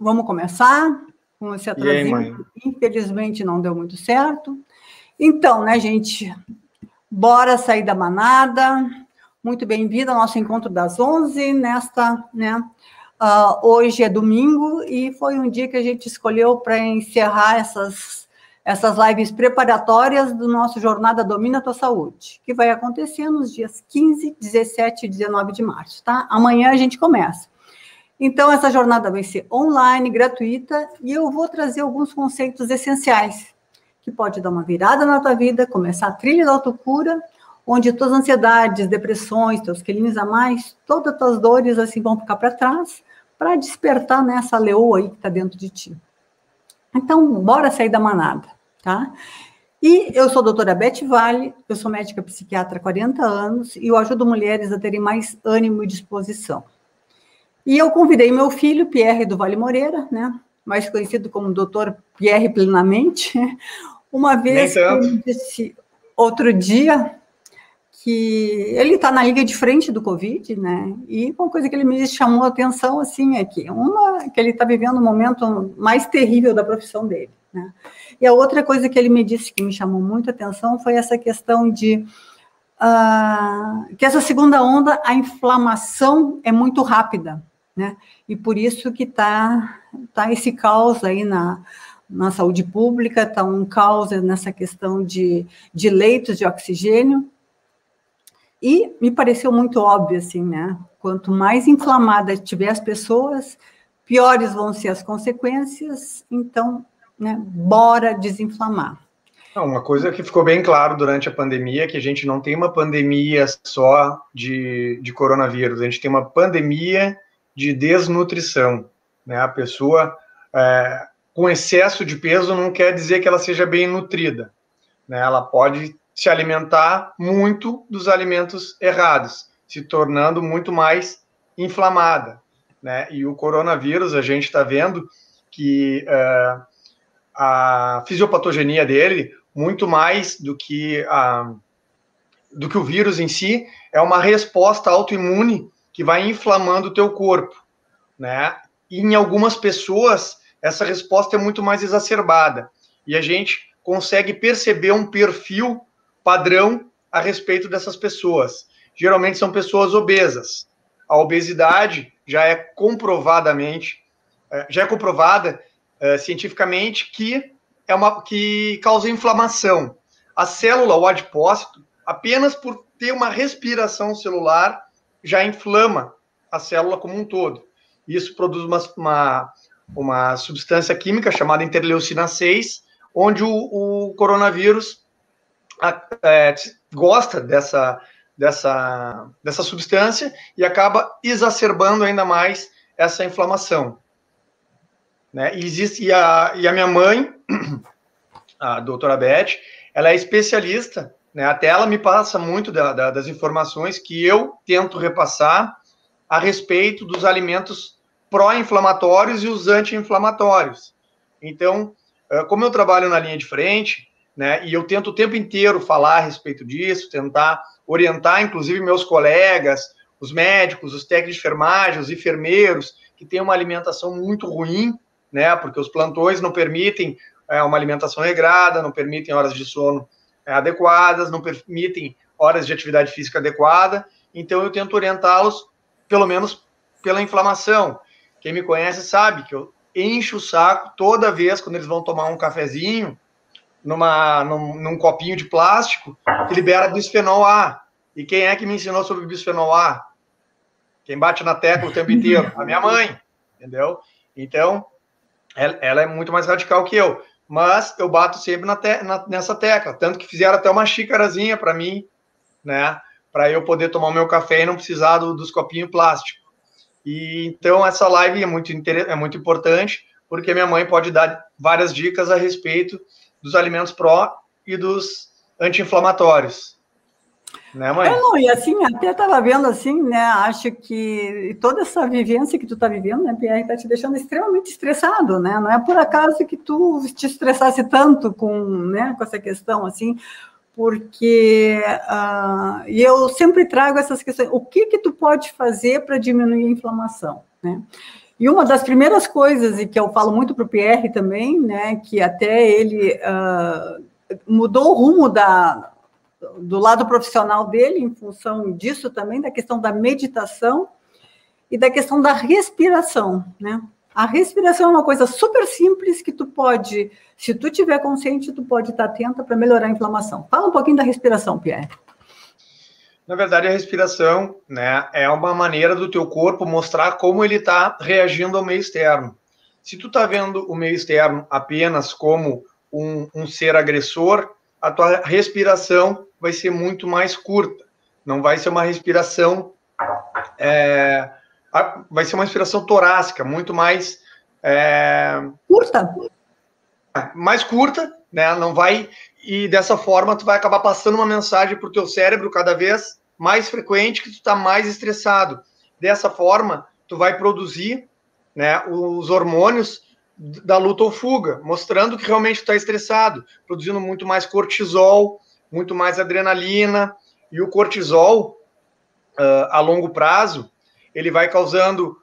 vamos começar com esse atrasinho. Infelizmente não deu muito certo. Então, né, gente, bora sair da manada. Muito bem-vindo ao nosso encontro das 11, nesta, né, hoje é domingo e foi um dia que a gente escolheu para encerrar essas lives preparatórias do nosso Jornada Domina a Tua Saúde, que vai acontecer nos dias 15, 17 e 19 de março, tá? Amanhã a gente começa. Então, essa jornada vai ser online, gratuita, e eu vou trazer alguns conceitos essenciais, que pode dar uma virada na tua vida, começar a trilha da autocura, onde tuas ansiedades, depressões, teus quilinhos a mais, todas as tuas dores assim vão ficar para trás, para despertar nessa leoa aí que está dentro de ti. Então, bora sair da manada, tá? E eu sou a doutora Beth Vale, eu sou médica psiquiatra há 40 anos, e eu ajudo mulheres a terem mais ânimo e disposição. E eu convidei meu filho, Pierre do Vale Moreira, né, mais conhecido como Dr. Pierre Plenamente, uma vez que ele disse outro dia que ele está na linha de frente do Covid, né, e uma coisa que ele me chamou a atenção, assim, é que ele está vivendo um momento mais terrível da profissão dele, né, e a outra coisa que ele me disse que me chamou muito a atenção foi essa questão de que essa segunda onda, a inflamação é muito rápida, né? E por isso que tá esse caos aí na saúde pública, tá um caos nessa questão de leitos de oxigênio, e me pareceu muito óbvio, assim, né? Quanto mais inflamadas tiver as pessoas, piores vão ser as consequências, então, né, bora desinflamar. Uma coisa que ficou bem claro durante a pandemia é que a gente não tem uma pandemia só de coronavírus, a gente tem uma pandemia de desnutrição, né? A pessoa com excesso de peso não quer dizer que ela seja bem nutrida, né? Ela pode se alimentar muito dos alimentos errados, se tornando muito mais inflamada, né? E o coronavírus, a gente está vendo que a fisiopatogenia dele, muito mais do que o vírus em si, é uma resposta autoimune que vai inflamando o teu corpo, né? E em algumas pessoas, essa resposta é muito mais exacerbada. E a gente consegue perceber um perfil padrão a respeito dessas pessoas. Geralmente são pessoas obesas. A obesidade já é comprovada cientificamente que que causa inflamação. A célula, o adipócito, apenas por ter uma respiração celular, já inflama a célula como um todo. Isso produz uma substância química chamada interleucina 6, onde o coronavírus gosta dessa substância e acaba exacerbando ainda mais essa inflamação, né? E a minha mãe, a doutora Beth, ela é especialista, né? Até ela me passa muito das informações que eu tento repassar a respeito dos alimentos pró-inflamatórios e os anti-inflamatórios. Então, como eu trabalho na linha de frente, né, e eu tento o tempo inteiro falar a respeito disso, tentar orientar, inclusive, meus colegas, os médicos, os técnicos de enfermagem, os enfermeiros, que têm uma alimentação muito ruim, né, porque os plantões não permitem uma alimentação regrada, não permitem horas de sono adequadas, não permitem horas de atividade física adequada, então eu tento orientá-los, pelo menos pela inflamação. Quem me conhece sabe que eu encho o saco toda vez quando eles vão tomar um cafezinho num copinho de plástico que libera bisfenol A. E quem é que me ensinou sobre bisfenol A? Quem bate na tecla o tempo inteiro? A minha mãe, entendeu? Então, ela é muito mais radical que eu, mas eu bato sempre nessa tecla, tanto que fizeram até uma xícarazinha para mim, né, para eu poder tomar o meu café e não precisar dos copinhos plásticos. E então essa live é muito importante, porque minha mãe pode dar várias dicas a respeito dos alimentos pró e dos anti-inflamatórios. Né, mãe? Não, e assim, até estava vendo assim, né, acho que toda essa vivência que tu está vivendo, né, Pierre, está te deixando extremamente estressado, né, não é por acaso que tu te estressasse tanto com essa questão, assim, porque e eu sempre trago essas questões, o que tu pode fazer para diminuir a inflamação, né? E uma das primeiras coisas, e que eu falo muito para o Pierre também, né, que até ele mudou o rumo do lado profissional dele, em função disso também, da questão da meditação e da questão da respiração, né? A respiração é uma coisa super simples que tu pode, se tu tiver consciente, tu pode estar atenta para melhorar a inflamação. Fala um pouquinho da respiração, Pierre. Na verdade, a respiração, né, é uma maneira do teu corpo mostrar como ele está reagindo ao meio externo. Se tu está vendo o meio externo apenas como um ser agressor, a tua respiração vai ser muito mais curta. Não vai ser uma respiração... vai ser uma respiração torácica, muito mais... curta. Mais curta, né? Não vai... E dessa forma, tu vai acabar passando uma mensagem para o teu cérebro cada vez mais frequente que tu está mais estressado. Dessa forma, tu vai produzir, né, os hormônios da luta ou fuga, mostrando que realmente tu está estressado, produzindo muito mais cortisol, muito mais adrenalina. E o cortisol, a longo prazo, ele vai causando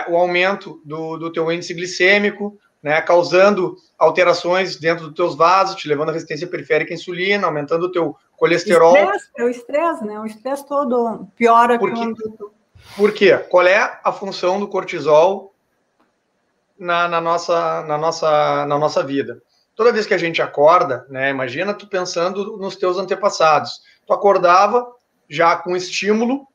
o aumento do teu índice glicêmico, né, causando alterações dentro dos teus vasos, te levando à resistência periférica à insulina, aumentando o teu colesterol. É o estresse, né? O estresse todo piora quando... Por quê? Qual é a função do cortisol na nossa vida? Toda vez que a gente acorda, né, imagina tu pensando nos teus antepassados. Tu acordava já com estímulo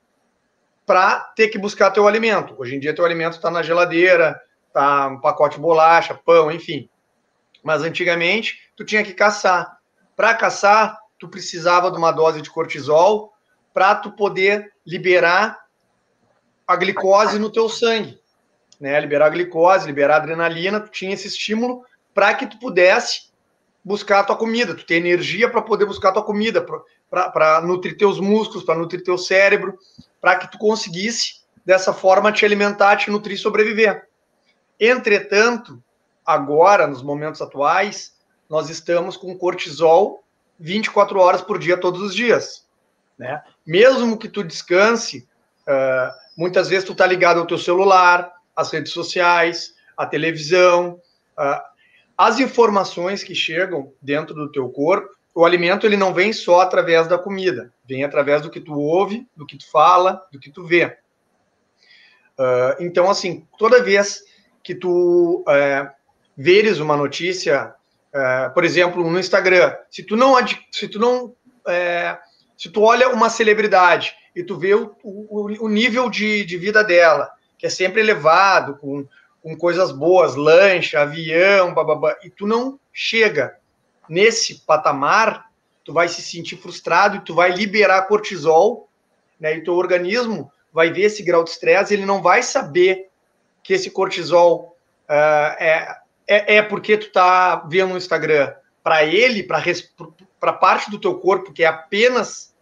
para ter que buscar teu alimento. Hoje em dia teu alimento está na geladeira, tá um pacote de bolacha, pão, enfim. Mas antigamente tu tinha que caçar. Para caçar, tu precisava de uma dose de cortisol para tu poder liberar a glicose no teu sangue, né? Liberar a glicose, liberar a adrenalina, tu tinha esse estímulo para que tu pudesse buscar a tua comida, tu ter energia para poder buscar a tua comida, para nutrir teus músculos, para nutrir teu cérebro, para que tu conseguisse dessa forma te alimentar, te nutrir e sobreviver. Entretanto, agora, nos momentos atuais, nós estamos com cortisol 24 horas por dia, todos os dias, né? Mesmo que tu descanse, muitas vezes tu tá ligado ao teu celular, às redes sociais, à televisão, as informações que chegam dentro do teu corpo, o alimento ele não vem só através da comida, vem através do que tu ouve, do que tu fala, do que tu vê. Então, assim, toda vez que tu veres uma notícia, por exemplo, no Instagram, se tu olha uma celebridade e tu vê o nível de vida dela, que é sempre elevado, com coisas boas, lancha, avião, bababá, e tu não chega nesse patamar, tu vai se sentir frustrado e tu vai liberar cortisol, né, e teu organismo vai ver esse grau de estresse, ele não vai saber que esse cortisol porque tu tá vendo no Instagram. Para ele, para parte do teu corpo que é apenas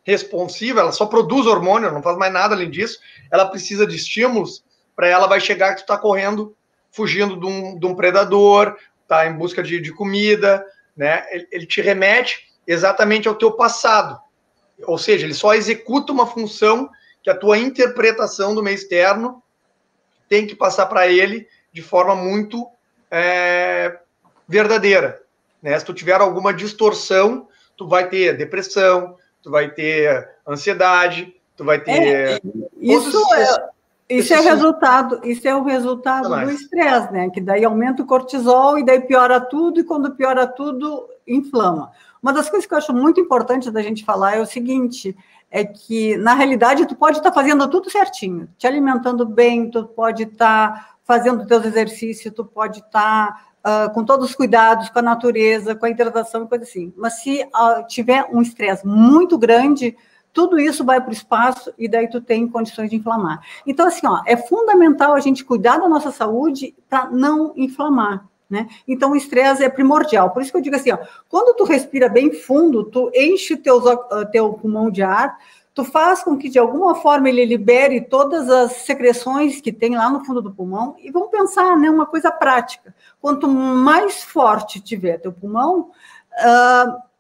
responsiva, ela só produz hormônio, não faz mais nada além disso, ela precisa de estímulos, para ela vai chegar que tu tá correndo, fugindo de um predador, tá em busca de comida, né? Ele te remete exatamente ao teu passado. Ou seja, ele só executa uma função que a tua interpretação do meio externo tem que passar para ele de forma muito verdadeira, né? Se tu tiver alguma distorção, tu vai ter depressão, tu vai ter ansiedade, tu vai ter... Isso é o resultado do estresse, né? Que daí aumenta o cortisol e daí piora tudo, e quando piora tudo, inflama. Uma das coisas que eu acho muito importante da gente falar é o seguinte, é que, na realidade, tu pode estar fazendo tudo certinho, te alimentando bem, tu pode estar fazendo teus exercícios, tu pode estar com todos os cuidados, com a natureza, com a hidratação e coisa assim. Mas se tiver um estresse muito grande, tudo isso vai para o espaço e daí tu tem condições de inflamar. Então, assim, é fundamental a gente cuidar da nossa saúde para não inflamar, né? Então, o estresse é primordial. Por isso que eu digo assim, quando tu respira bem fundo, tu enche teu pulmão de ar, tu faz com que, de alguma forma, ele libere todas as secreções que tem lá no fundo do pulmão, e vamos pensar, né, uma coisa prática. Quanto mais forte tiver teu pulmão,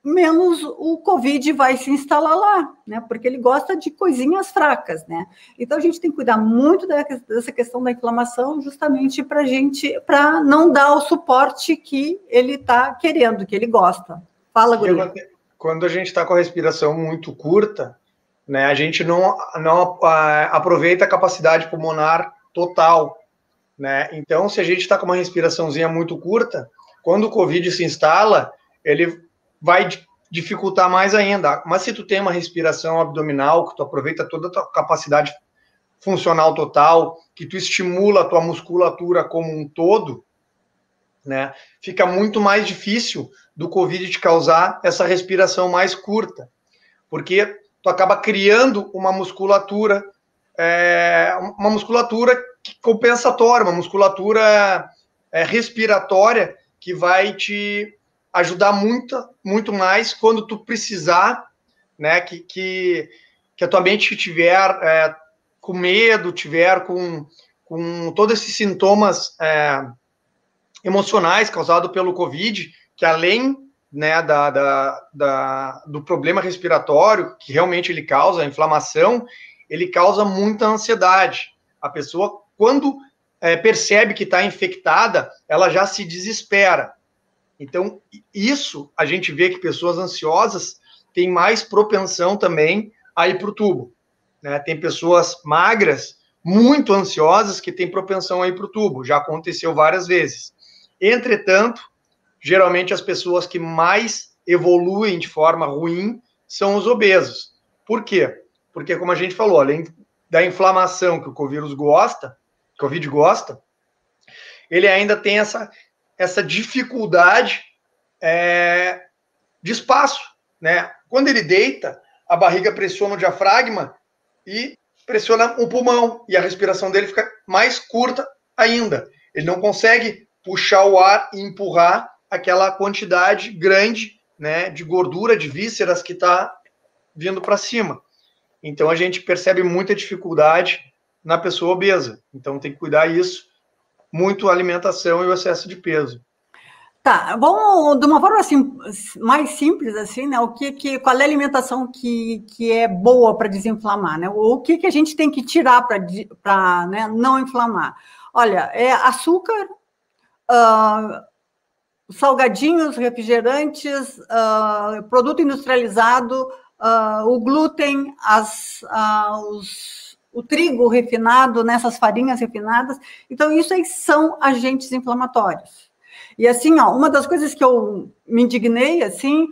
menos o Covid vai se instalar lá, né? Porque ele gosta de coisinhas fracas, né? Então a gente tem que cuidar muito dessa questão da inflamação, justamente para não dar o suporte que ele está querendo, que ele gosta. Fala, Guri. Quando a gente está com a respiração muito curta, né, a gente não aproveita a capacidade pulmonar total, né? Então, se a gente está com uma respiraçãozinha muito curta, quando o Covid se instala, ele vai dificultar mais ainda. Mas se tu tem uma respiração abdominal, que tu aproveita toda a tua capacidade funcional total, que tu estimula a tua musculatura como um todo, né, fica muito mais difícil do Covid te causar essa respiração mais curta, porque tu acaba criando uma musculatura compensatória, uma musculatura respiratória que vai te ajudar muito mais quando tu precisar, né, que a tua mente tiver com medo, tiver com todos esses sintomas emocionais causados pelo Covid, que além, né, do problema respiratório, que realmente ele causa, a inflamação, ele causa muita ansiedade. A pessoa, quando percebe que está infectada, ela já se desespera. Então, isso, a gente vê que pessoas ansiosas têm mais propensão também a ir para o tubo, né? Tem pessoas magras, muito ansiosas, que têm propensão a ir para o tubo. Já aconteceu várias vezes. Entretanto, geralmente as pessoas que mais evoluem de forma ruim são os obesos. Por quê? Porque, como a gente falou, além da inflamação que o Covid gosta, ele ainda tem essa dificuldade de espaço, né? Quando ele deita, a barriga pressiona o diafragma e pressiona o pulmão, e a respiração dele fica mais curta ainda. Ele não consegue puxar o ar e empurrar aquela quantidade grande, né, de gordura, de vísceras que está vindo para cima. Então, a gente percebe muita dificuldade na pessoa obesa. Então, tem que cuidar isso, muito a alimentação e o excesso de peso. Tá, vamos de uma forma assim, mais simples, assim, né? Qual é a alimentação que é boa para desinflamar, né? O que a gente tem que tirar para, né, não inflamar? Olha, açúcar, salgadinhos, refrigerantes, produto industrializado, o glúten, o trigo refinado, nessas farinhas refinadas. Então, isso aí são agentes inflamatórios. E assim, uma das coisas que eu me indignei, assim,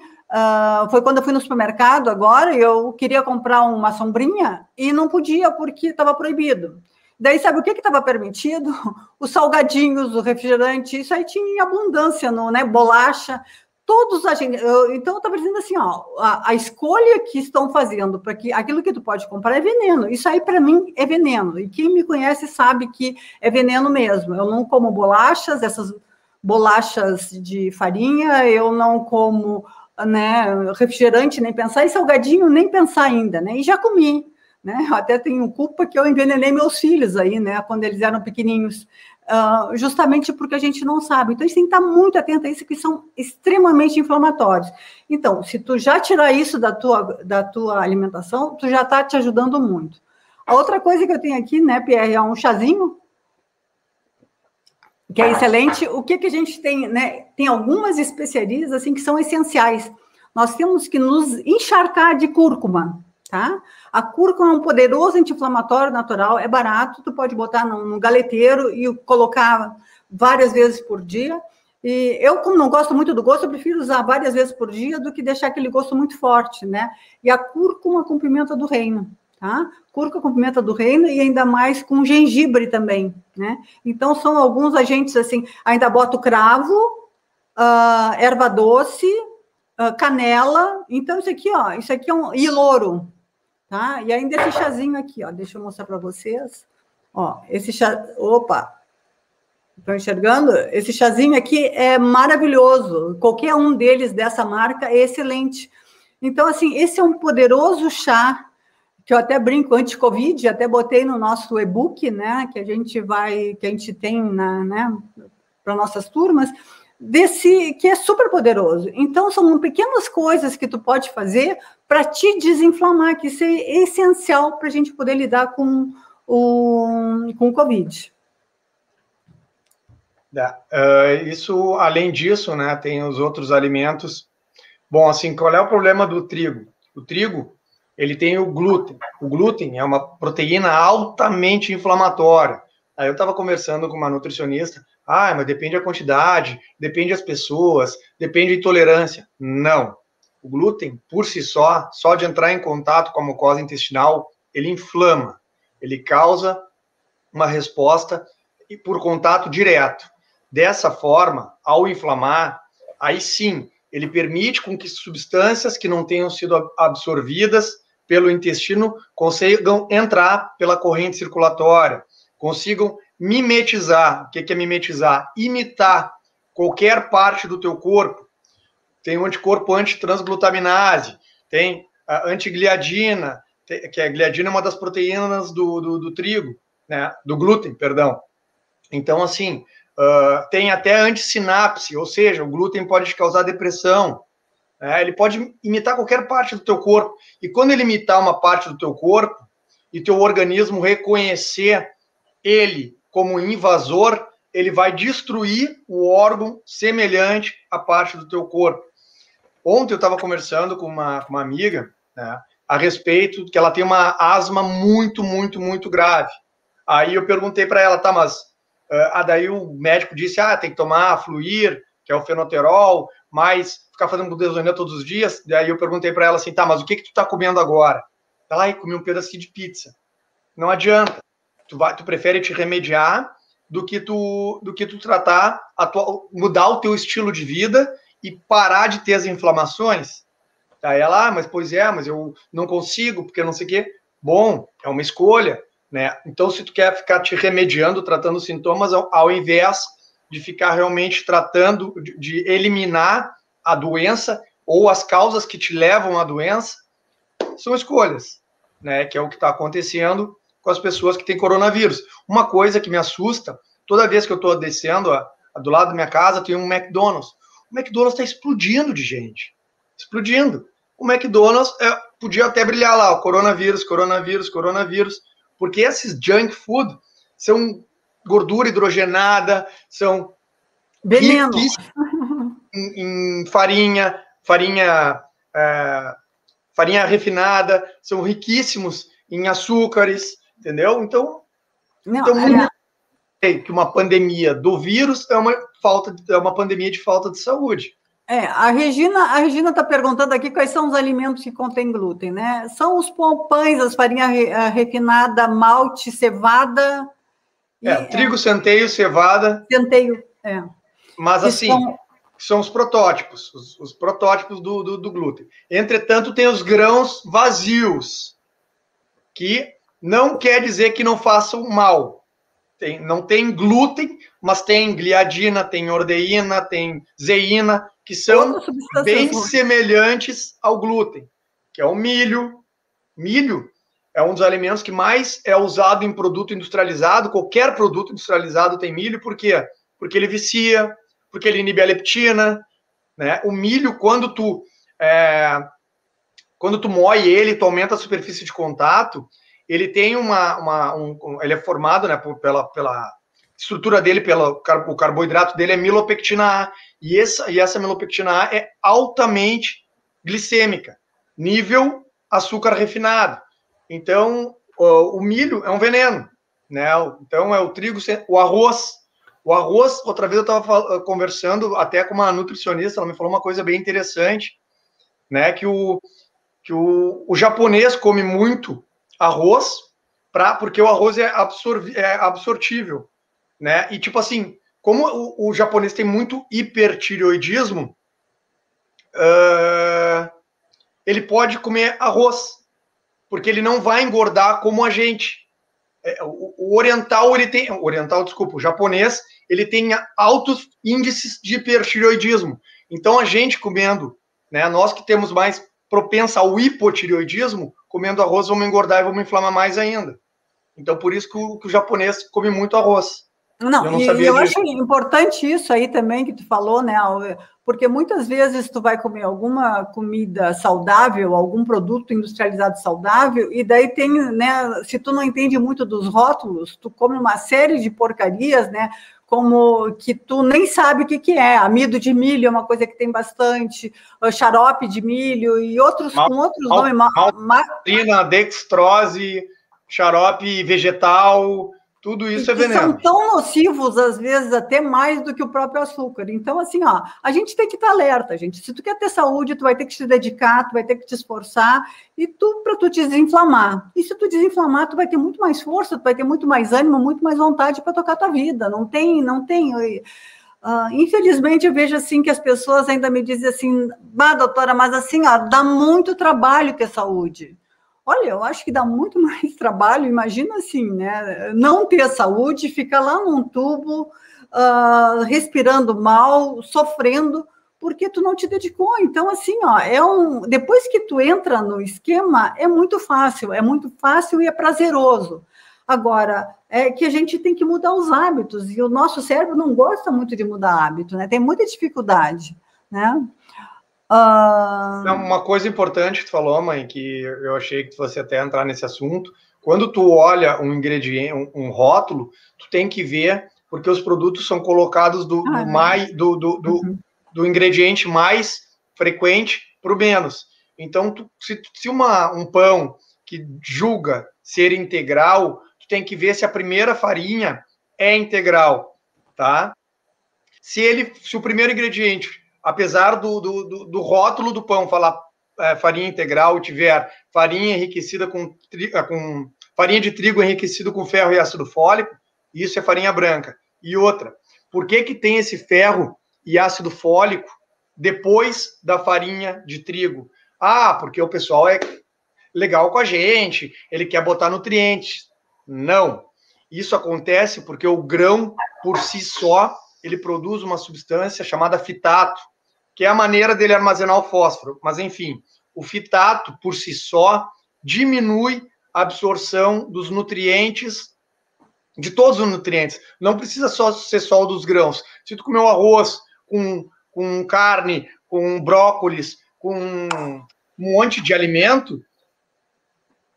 foi quando eu fui no supermercado agora, e eu queria comprar uma sombrinha e não podia porque estava proibido. Daí, sabe o que estava permitido? Os salgadinhos, o refrigerante, isso aí tinha abundância, né? Bolacha, todos a gente. Então, eu estava dizendo assim, a escolha que estão fazendo para que aquilo que tu pode comprar é veneno. Isso aí, para mim, é veneno. E quem me conhece sabe que é veneno mesmo. Eu não como bolachas, essas bolachas de farinha, eu não como, né, refrigerante, nem pensar, e salgadinho, nem pensar ainda, né? E já comi. Né? Eu até tenho culpa que eu envenenei meus filhos aí, né, quando eles eram pequenininhos, justamente porque a gente não sabe. Então, a gente tem que estar muito atento a isso, que são extremamente inflamatórios. Então, se tu já tirar isso da tua alimentação, tu já está te ajudando muito. A outra coisa que eu tenho aqui, né, Pierre, é um chazinho, que é excelente. O que a gente tem, né? Tem algumas especiarias, assim, que são essenciais. Nós temos que nos encharcar de cúrcuma, tá? A cúrcuma é um poderoso anti-inflamatório natural, é barato, tu pode botar no galeteiro e colocar várias vezes por dia. E eu, como não gosto muito do gosto, eu prefiro usar várias vezes por dia do que deixar aquele gosto muito forte, né? E a cúrcuma com pimenta do reino, tá? Cúrcuma com pimenta do reino e ainda mais com gengibre também, né? Então, são alguns agentes, assim, ainda boto cravo, erva doce, canela. Então, isso aqui é um ilouro, tá? E ainda esse chazinho aqui, deixa eu mostrar para vocês. Esse chá, opa, estão enxergando? Esse chazinho aqui é maravilhoso. Qualquer um deles dessa marca é excelente. Então, assim, esse é um poderoso chá que eu até brinco anti-Covid, até botei no nosso e-book, né, que a gente tem, né, para nossas turmas. que é super poderoso. Então, são pequenas coisas que tu pode fazer para te desinflamar, que isso é essencial para a gente poder lidar com o Covid. Isso, além disso, né, tem os outros alimentos. Bom, assim, qual é o problema do trigo? O trigo, ele tem o glúten. O glúten é uma proteína altamente inflamatória. Aí eu estava conversando com uma nutricionista, mas depende da quantidade, depende das pessoas, depende da intolerância. Não. O glúten, por si só de entrar em contato com a mucosa intestinal, ele inflama. Ele causa uma resposta por contato direto. Dessa forma, ao inflamar, aí sim, ele permite com que substâncias que não tenham sido absorvidas pelo intestino consigam entrar pela corrente circulatória, consigam mimetizar. O que é mimetizar? Imitar qualquer parte do teu corpo. Tem um anticorpo antitransglutaminase, tem a antigliadina, que a gliadina é uma das proteínas do trigo, né? Do glúten, perdão. Então, assim, tem até antissinapse, ou seja, o glúten pode te causar depressão. Ele pode imitar qualquer parte do teu corpo. E quando ele imitar uma parte do teu corpo, e teu organismo reconhecer ele como invasor, ele vai destruir o órgão semelhante à parte do teu corpo. Ontem eu estava conversando com uma amiga, né, a respeito que ela tem uma asma muito, muito, muito grave. Aí eu perguntei para ela, mas daí o médico disse, tem que tomar Fluir, que é o fenoterol, mas ficar fazendo budesonida todos os dias. Daí eu perguntei para ela assim, mas o que tu tá comendo agora? Ela, comi um pedacinho de pizza. Não adianta. Tu prefere te remediar do que tu tratar, mudar o teu estilo de vida e parar de ter as inflamações. Aí ela, mas eu não consigo, porque não sei o quê. Bom, é uma escolha, né? Então, se tu quer ficar te remediando, tratando os sintomas, ao invés de ficar realmente tratando, de eliminar a doença ou as causas que te levam à doença, são escolhas, né? Que é o que está acontecendo com as pessoas que têm coronavírus. Uma coisa que me assusta, toda vez que eu estou descendo do lado da minha casa, tem um McDonald's. O McDonald's está explodindo de gente. Explodindo. O McDonald's podia até brilhar lá, o coronavírus, porque esses junk food são gordura hidrogenada, são ricos em farinha refinada, são riquíssimos em açúcares, entendeu? Então que uma pandemia do vírus é uma pandemia de falta de saúde. A Regina está perguntando aqui quais são os alimentos que contêm glúten, né? São os pães, as farinha refinada, malte, cevada. Trigo, centeio, cevada. Centeio, Mas assim, são os protótipos, os protótipos do glúten. Entretanto, tem os grãos vazios, que não quer dizer que não façam mal. Não tem glúten, mas tem gliadina, tem ordeína, tem zeína, que são bem semelhantes ao glúten, que é o milho. Milho é um dos alimentos que mais é usado em produto industrializado. Qualquer produto industrializado tem milho. Por quê? Porque ele vicia, porque ele inibe a leptina, né? O milho, quando tu moe ele, tu aumenta a superfície de contato, ele tem ele é formado, né, pela estrutura dele, o carboidrato dele é milopectina A, e essa milopectina A é altamente glicêmica, nível açúcar refinado. Então, o milho é um veneno, né? Então, é o trigo, o arroz. O arroz, outra vez eu estava conversando até com uma nutricionista, ela me falou uma coisa bem interessante, né? Que o japonês come muito arroz, porque o arroz é absortível, né? E tipo assim, como o japonês tem muito hipertireoidismo, ele pode comer arroz, porque ele não vai engordar como a gente. O japonês, ele tem altos índices de hipertireoidismo. Então, a gente comendo, né, nós que temos mais propensa ao hipotireoidismo, comendo arroz, vamos engordar e vamos inflamar mais ainda. Então, por isso que o japonês come muito arroz. Não, eu acho importante isso aí também que tu falou, né? Porque muitas vezes tu vai comer alguma comida saudável, algum produto industrializado saudável, e daí tem, né? Se tu não entende muito dos rótulos, tu come uma série de porcarias, né? Como que tu nem sabe o que é. Amido de milho é uma coisa que tem bastante, xarope de milho e outros com outros nomes. Maltodextrina, dextrose, xarope vegetal. Tudo isso é veneno. São tão nocivos, às vezes, até mais do que o próprio açúcar. Então, assim, ó, a gente tem que estar alerta, gente. Se tu quer ter saúde, tu vai ter que te dedicar, tu vai ter que te esforçar, e para tu te desinflamar. E se tu desinflamar, tu vai ter muito mais força, tu vai ter muito mais ânimo, muito mais vontade para tocar tua vida. Não tem. Infelizmente, eu vejo assim que as pessoas ainda me dizem assim, doutora, mas assim, ó, dá muito trabalho ter saúde. Olha, eu acho que dá muito mais trabalho, imagina assim, né? Não ter saúde, ficar lá num tubo, respirando mal, sofrendo, porque tu não te dedicou. Então, assim, ó, depois que tu entra no esquema, é muito fácil e é prazeroso. Agora, é que a gente tem que mudar os hábitos, e o nosso cérebro não gosta muito de mudar hábito, né? Tem muita dificuldade, né? Uma coisa importante que tu falou, mãe, que eu achei que tu fosse até entrar nesse assunto, quando tu olha um ingrediente, um rótulo, tu tem que ver, porque os produtos são colocados do ingrediente mais frequente para o menos. Então, se um pão que julga ser integral, tu tem que ver se a primeira farinha é integral, tá? Se o primeiro ingrediente, apesar do rótulo do pão falar farinha integral, tiver farinha enriquecida com farinha de trigo enriquecido com ferro e ácido fólico, isso é farinha branca. E outra, por que tem esse ferro e ácido fólico depois da farinha de trigo? Porque o pessoal é legal com a gente, ele quer botar nutrientes. Não. Isso acontece porque o grão, por si só, ele produz uma substância chamada fitato, que é a maneira dele armazenar o fósforo. Mas, enfim, o fitato, por si só, diminui a absorção dos nutrientes, de todos os nutrientes. Não precisa ser só o dos grãos. Se tu comer um arroz com carne, com brócolis, com um monte de alimento,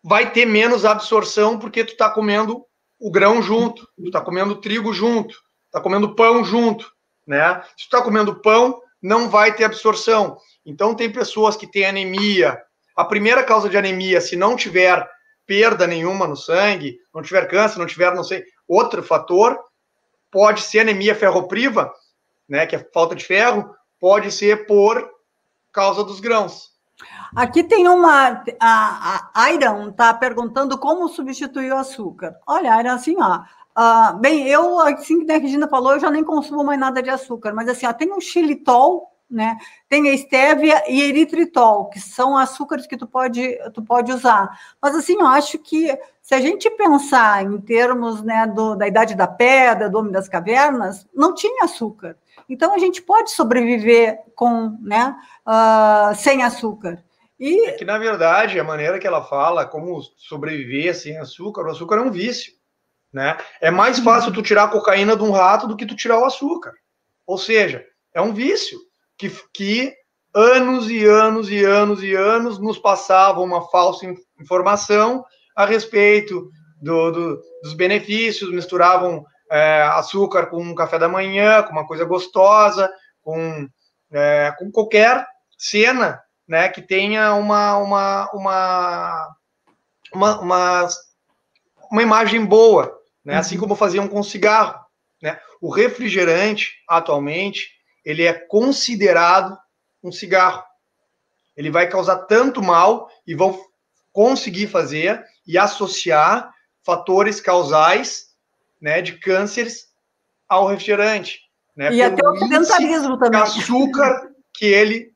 vai ter menos absorção porque tu está comendo o grão junto, tu está comendo o trigo junto, está comendo pão junto, né? Se tu está comendo pão, não vai ter absorção. Então, tem pessoas que têm anemia. A primeira causa de anemia, se não tiver perda nenhuma no sangue, não tiver câncer, não tiver, não sei, outro fator, pode ser anemia ferropriva, né, que é falta de ferro, pode ser por causa dos grãos. Aqui tem a Iron está perguntando como substituir o açúcar. Olha, Iron, assim, bem, eu, assim que a Regina falou, eu já nem consumo mais nada de açúcar, mas assim, tem o xilitol, né? Tem a estévia e eritritol, que são açúcares que tu pode usar. Mas assim, eu acho que se a gente pensar em termos, né, da Idade da Pedra, do Homem das Cavernas, não tinha açúcar. Então a gente pode sobreviver sem açúcar. É que, na verdade, a maneira que ela fala, como sobreviver sem açúcar, o açúcar é um vício, né? É mais fácil tu tirar a cocaína de um rato do que tu tirar o açúcar. Ou seja, é um vício que anos e anos e anos e anos nos passavam uma falsa informação a respeito dos benefícios, misturavam açúcar com um café da manhã, com uma coisa gostosa, com qualquer cena, né, que tenha uma imagem boa, né, assim como faziam com cigarro, né? O refrigerante, atualmente, ele é considerado um cigarro. Ele vai causar tanto mal e vão conseguir fazer e associar fatores causais, né, de cânceres ao refrigerante, né? E até o sedentarismo também. Açúcar que ele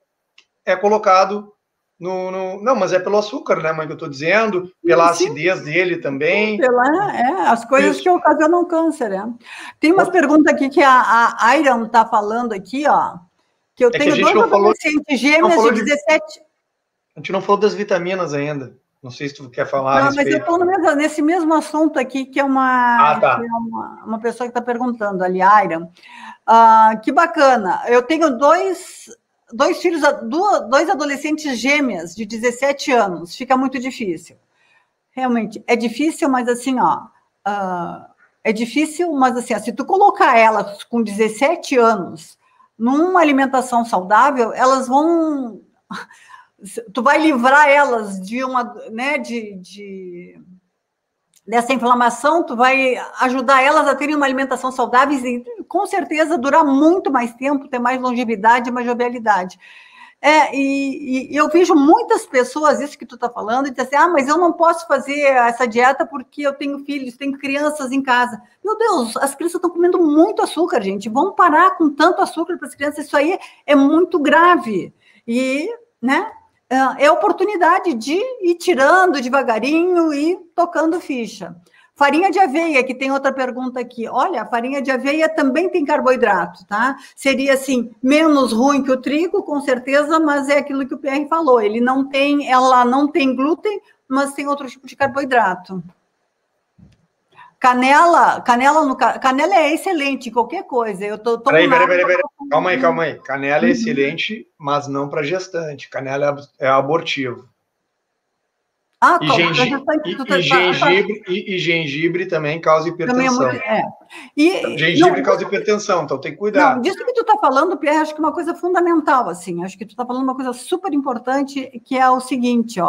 é colocado não, mas é pelo açúcar, né, mãe, que eu estou dizendo, pela acidez dele também. As coisas que ocasionam câncer, Tem umas perguntas aqui que a Iron está falando aqui, que eu tenho 2 adolescentes gêmeas de 17... A gente não falou das vitaminas ainda. Não sei se tu quer falar a Não, mas eu respeito. estou nesse mesmo assunto aqui, que é uma pessoa que está perguntando, ali, Aira. Que bacana. Eu tenho dois filhos, dois adolescentes gêmeas de 17 anos. Fica muito difícil. Realmente, é difícil, mas assim, é difícil, mas assim, se tu colocar elas com 17 anos numa alimentação saudável, elas vão... Tu vai livrar elas de uma, né, dessa inflamação, tu vai ajudar elas a terem uma alimentação saudável e, com certeza, durar muito mais tempo, ter mais longevidade, mais jovialidade. E eu vejo muitas pessoas, isso que tu está falando, e dizem assim, mas eu não posso fazer essa dieta porque eu tenho filhos, tenho crianças em casa. Meu Deus, as crianças estão comendo muito açúcar, gente. Vamos parar com tanto açúcar para as crianças, isso aí é muito grave. E, né, é oportunidade de ir tirando devagarinho e tocando ficha. Farinha de aveia, que tem outra pergunta aqui. Olha, a farinha de aveia também tem carboidrato, tá? Seria, assim, menos ruim que o trigo, com certeza, mas é aquilo que o Pierre falou. Ela não tem glúten, mas tem outro tipo de carboidrato. Canela é excelente em qualquer coisa. Eu tô Peraí. Calma aí. Canela é excelente, mas não para gestante. Canela é abortivo. E gengibre também causa hipertensão. Gengibre causa hipertensão, então tem que cuidar. Não, disso que tu está falando, Pierre, acho que é uma coisa fundamental, assim. Acho que tu está falando uma coisa super importante, que é o seguinte,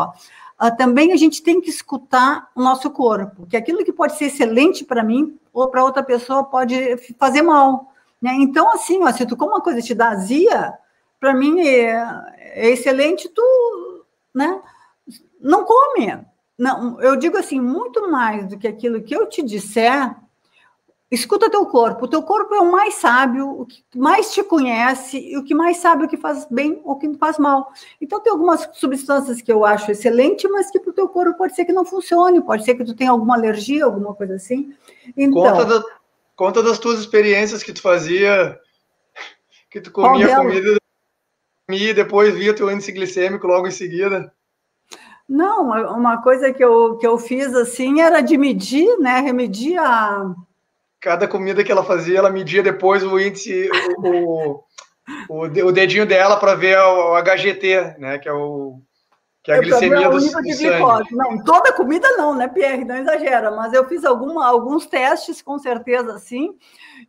também a gente tem que escutar o nosso corpo, que aquilo que pode ser excelente para mim ou para outra pessoa pode fazer mal, né? Então, assim, se tu come uma coisa que te dá azia, para mim é excelente, tu, né, não come. Não, eu digo assim, muito mais do que aquilo que eu te disser, escuta teu corpo. O teu corpo é o mais sábio, o que mais te conhece e o que mais sabe o que faz bem ou o que faz mal. Então, tem algumas substâncias que eu acho excelente, mas que para o teu corpo pode ser que não funcione, pode ser que tu tenha alguma alergia, alguma coisa assim. Então, conta das tuas experiências que tu fazia, que tu comia comida e depois via teu índice glicêmico logo em seguida. Não, uma coisa que eu fiz assim era de medir, né? Remedir cada comida que ela fazia, ela media depois o índice, o dedinho dela para ver o HGT, né? Que é a glicemia do nível de glicose. Não, toda comida não, né, Pierre? Não exagera, mas eu fiz alguns testes, com certeza, sim.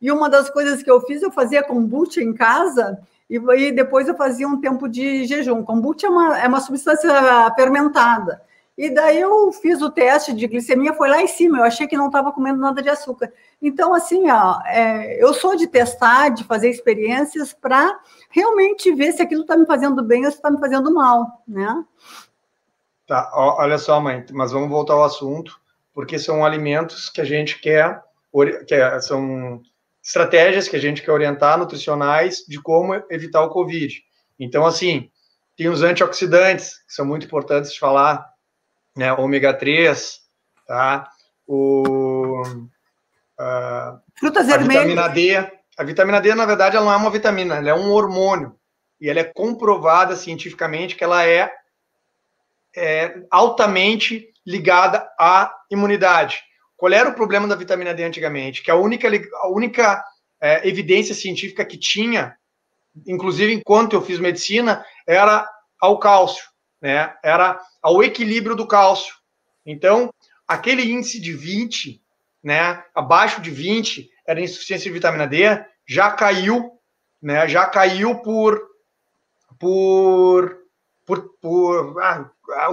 E uma das coisas que eu fiz, eu fazia kombucha em casa e depois eu fazia um tempo de jejum. Kombucha é uma substância fermentada. E daí eu fiz o teste de glicemia, foi lá em cima, eu achei que não estava comendo nada de açúcar. Então, assim, eu sou de testar, de fazer experiências para realmente ver se aquilo está me fazendo bem ou se está me fazendo mal, né? Tá, olha só, mãe, mas vamos voltar ao assunto, porque são alimentos que a gente quer são estratégias que a gente quer orientar, nutricionais, de como evitar o Covid. Então, assim, tem os antioxidantes, que são muito importantes de falar, né, ômega 3, tá? Frutas a vermelhas. vitamina D. A vitamina D, na verdade, ela não é uma vitamina, ela é um hormônio. E ela é comprovada cientificamente que ela é altamente ligada à imunidade. Qual era o problema da vitamina D antigamente? Que a única evidência científica que tinha, inclusive enquanto eu fiz medicina, era ao cálcio, né? Era ao equilíbrio do cálcio. Então, aquele índice de 20, né, abaixo de 20, era insuficiência de vitamina D, já caiu, né? Já caiu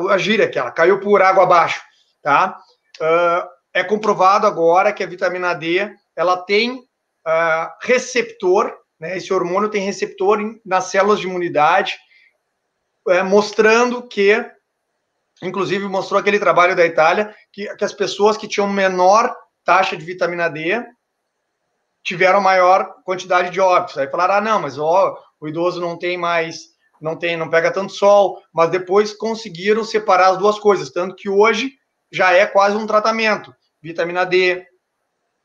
a gíria aquela, caiu por água abaixo, tá? É comprovado agora que a vitamina D, ela tem receptor, né? Esse hormônio tem receptor nas células de imunidade, mostrando que, inclusive mostrou aquele trabalho da Itália, que as pessoas que tinham menor taxa de vitamina D tiveram maior quantidade de óbitos. Aí falaram, não, mas o idoso não pega tanto sol, mas depois conseguiram separar as duas coisas, tanto que hoje já é quase um tratamento. Vitamina D,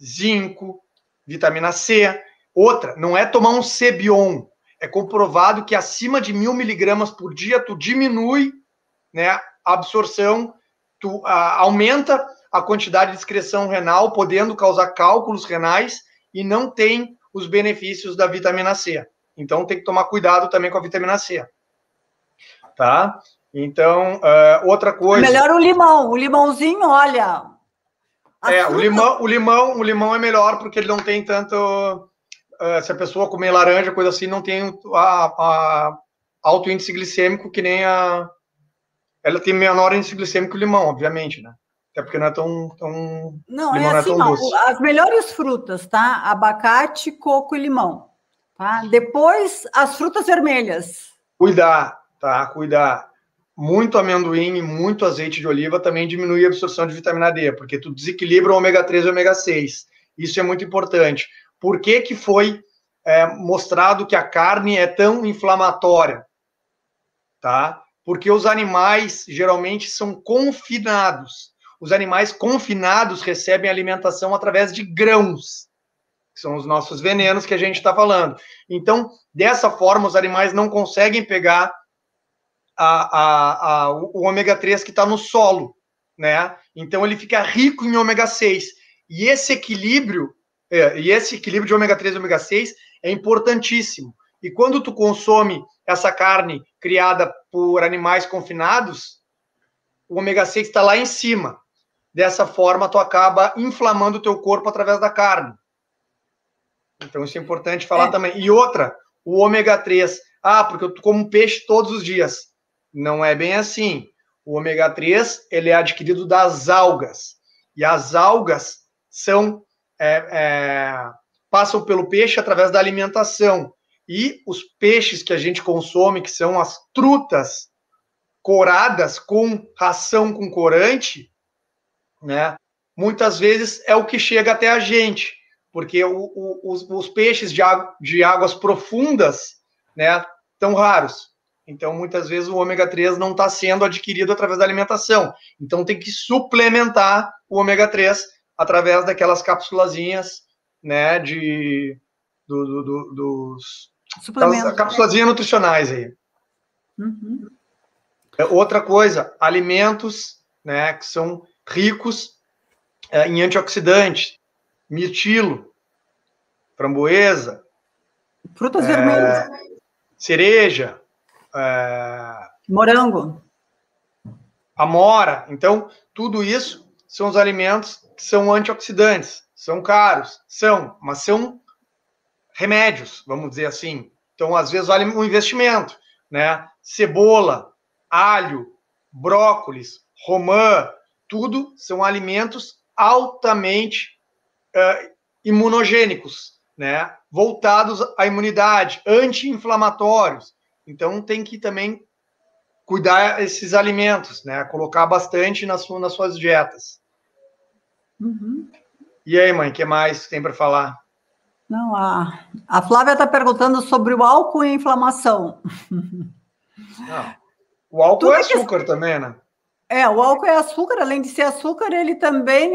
zinco, vitamina C. Outra, não é tomar um Cebion. É comprovado que acima de 1.000 miligramas por dia, tu diminui, né, a absorção tu aumenta a quantidade de excreção renal, podendo causar cálculos renais, e não tem os benefícios da vitamina C. Então, tem que tomar cuidado também com a vitamina C. Tá? Então, outra coisa... Melhor o limão. O limãozinho, olha... O limão é melhor, porque ele não tem tanto... se a pessoa comer laranja, coisa assim, não tem alto índice glicêmico, que nem a... Ela tem menor índice glicêmico que o limão, obviamente, né? Até porque não é tão não, limão não é assim, tão doce. As melhores frutas, tá? Abacate, coco e limão. Tá? Depois, as frutas vermelhas. Cuidar, tá? Cuidar. Muito amendoim e muito azeite de oliva também diminui a absorção de vitamina D, porque tu desequilibra o ômega 3 e o ômega 6. Isso é muito importante. Por que foi mostrado que a carne é tão inflamatória? Tá? Porque os animais geralmente são confinados. Os animais confinados recebem alimentação através de grãos, que são os nossos venenos que a gente está falando. Então, dessa forma, os animais não conseguem pegar o ômega 3 que está no solo, né? Então, ele fica rico em ômega 6. E esse equilíbrio de ômega 3 e ômega 6 é importantíssimo. E quando tu consome essa carne criada por animais confinados, o ômega 6 está lá em cima. Dessa forma, tu acaba inflamando o teu corpo através da carne. Então, isso é importante falar também. E outra, o ômega 3. Porque eu como peixe todos os dias. Não é bem assim. O ômega 3, ele é adquirido das algas. E as algas passam pelo peixe através da alimentação. E os peixes que a gente consome, que são as trutas coradas com ração com corante, né? Muitas vezes é o que chega até a gente, porque os peixes de águas profundas, né, estão raros. Então, muitas vezes, o ômega 3 não está sendo adquirido através da alimentação. Então, tem que suplementar o ômega 3 através daquelas cápsulazinhas, né, das cápsulazinhas nutricionais aí. Uhum. Outra coisa, alimentos, né, que são ricos em antioxidantes, mirtilo, framboesa, frutas vermelhas, cereja, morango, amora. Então, tudo isso são os alimentos que são antioxidantes, são caros, mas são remédios, vamos dizer assim. Então, às vezes, vale um investimento, né? Cebola, alho, brócolis, romã, tudo são alimentos altamente imunogênicos, né? Voltados à imunidade, anti-inflamatórios. Então, tem que também cuidar esses alimentos, né? Colocar bastante nas suas dietas. Uhum. E aí, mãe, o que mais tem para falar? Não, a Flávia está perguntando sobre o álcool e a inflamação. Não. O álcool é açúcar também, né? O álcool é açúcar, além de ser açúcar, ele também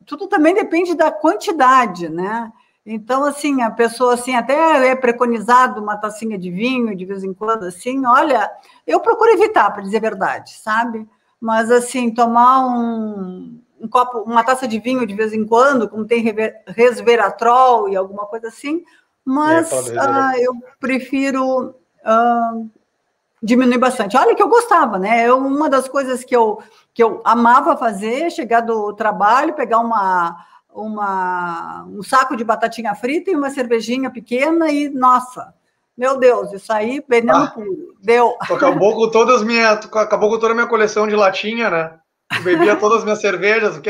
tudo também depende da quantidade, né? Então, assim, a pessoa, assim, até é preconizado uma tacinha de vinho de vez em quando, assim, olha, eu procuro evitar, para dizer a verdade, sabe? Mas, assim, tomar um copo, uma taça de vinho de vez em quando, como tem resveratrol e alguma coisa assim, mas eu prefiro diminuir bastante. Olha que eu gostava, né? Uma das coisas que eu amava fazer, chegar do trabalho, pegar um saco de batatinha frita e uma cervejinha pequena e, nossa, meu Deus, isso aí, veneno puro. Deu. Acabou com toda a minha coleção de latinha, né? Eu bebia todas as minhas cervejas, o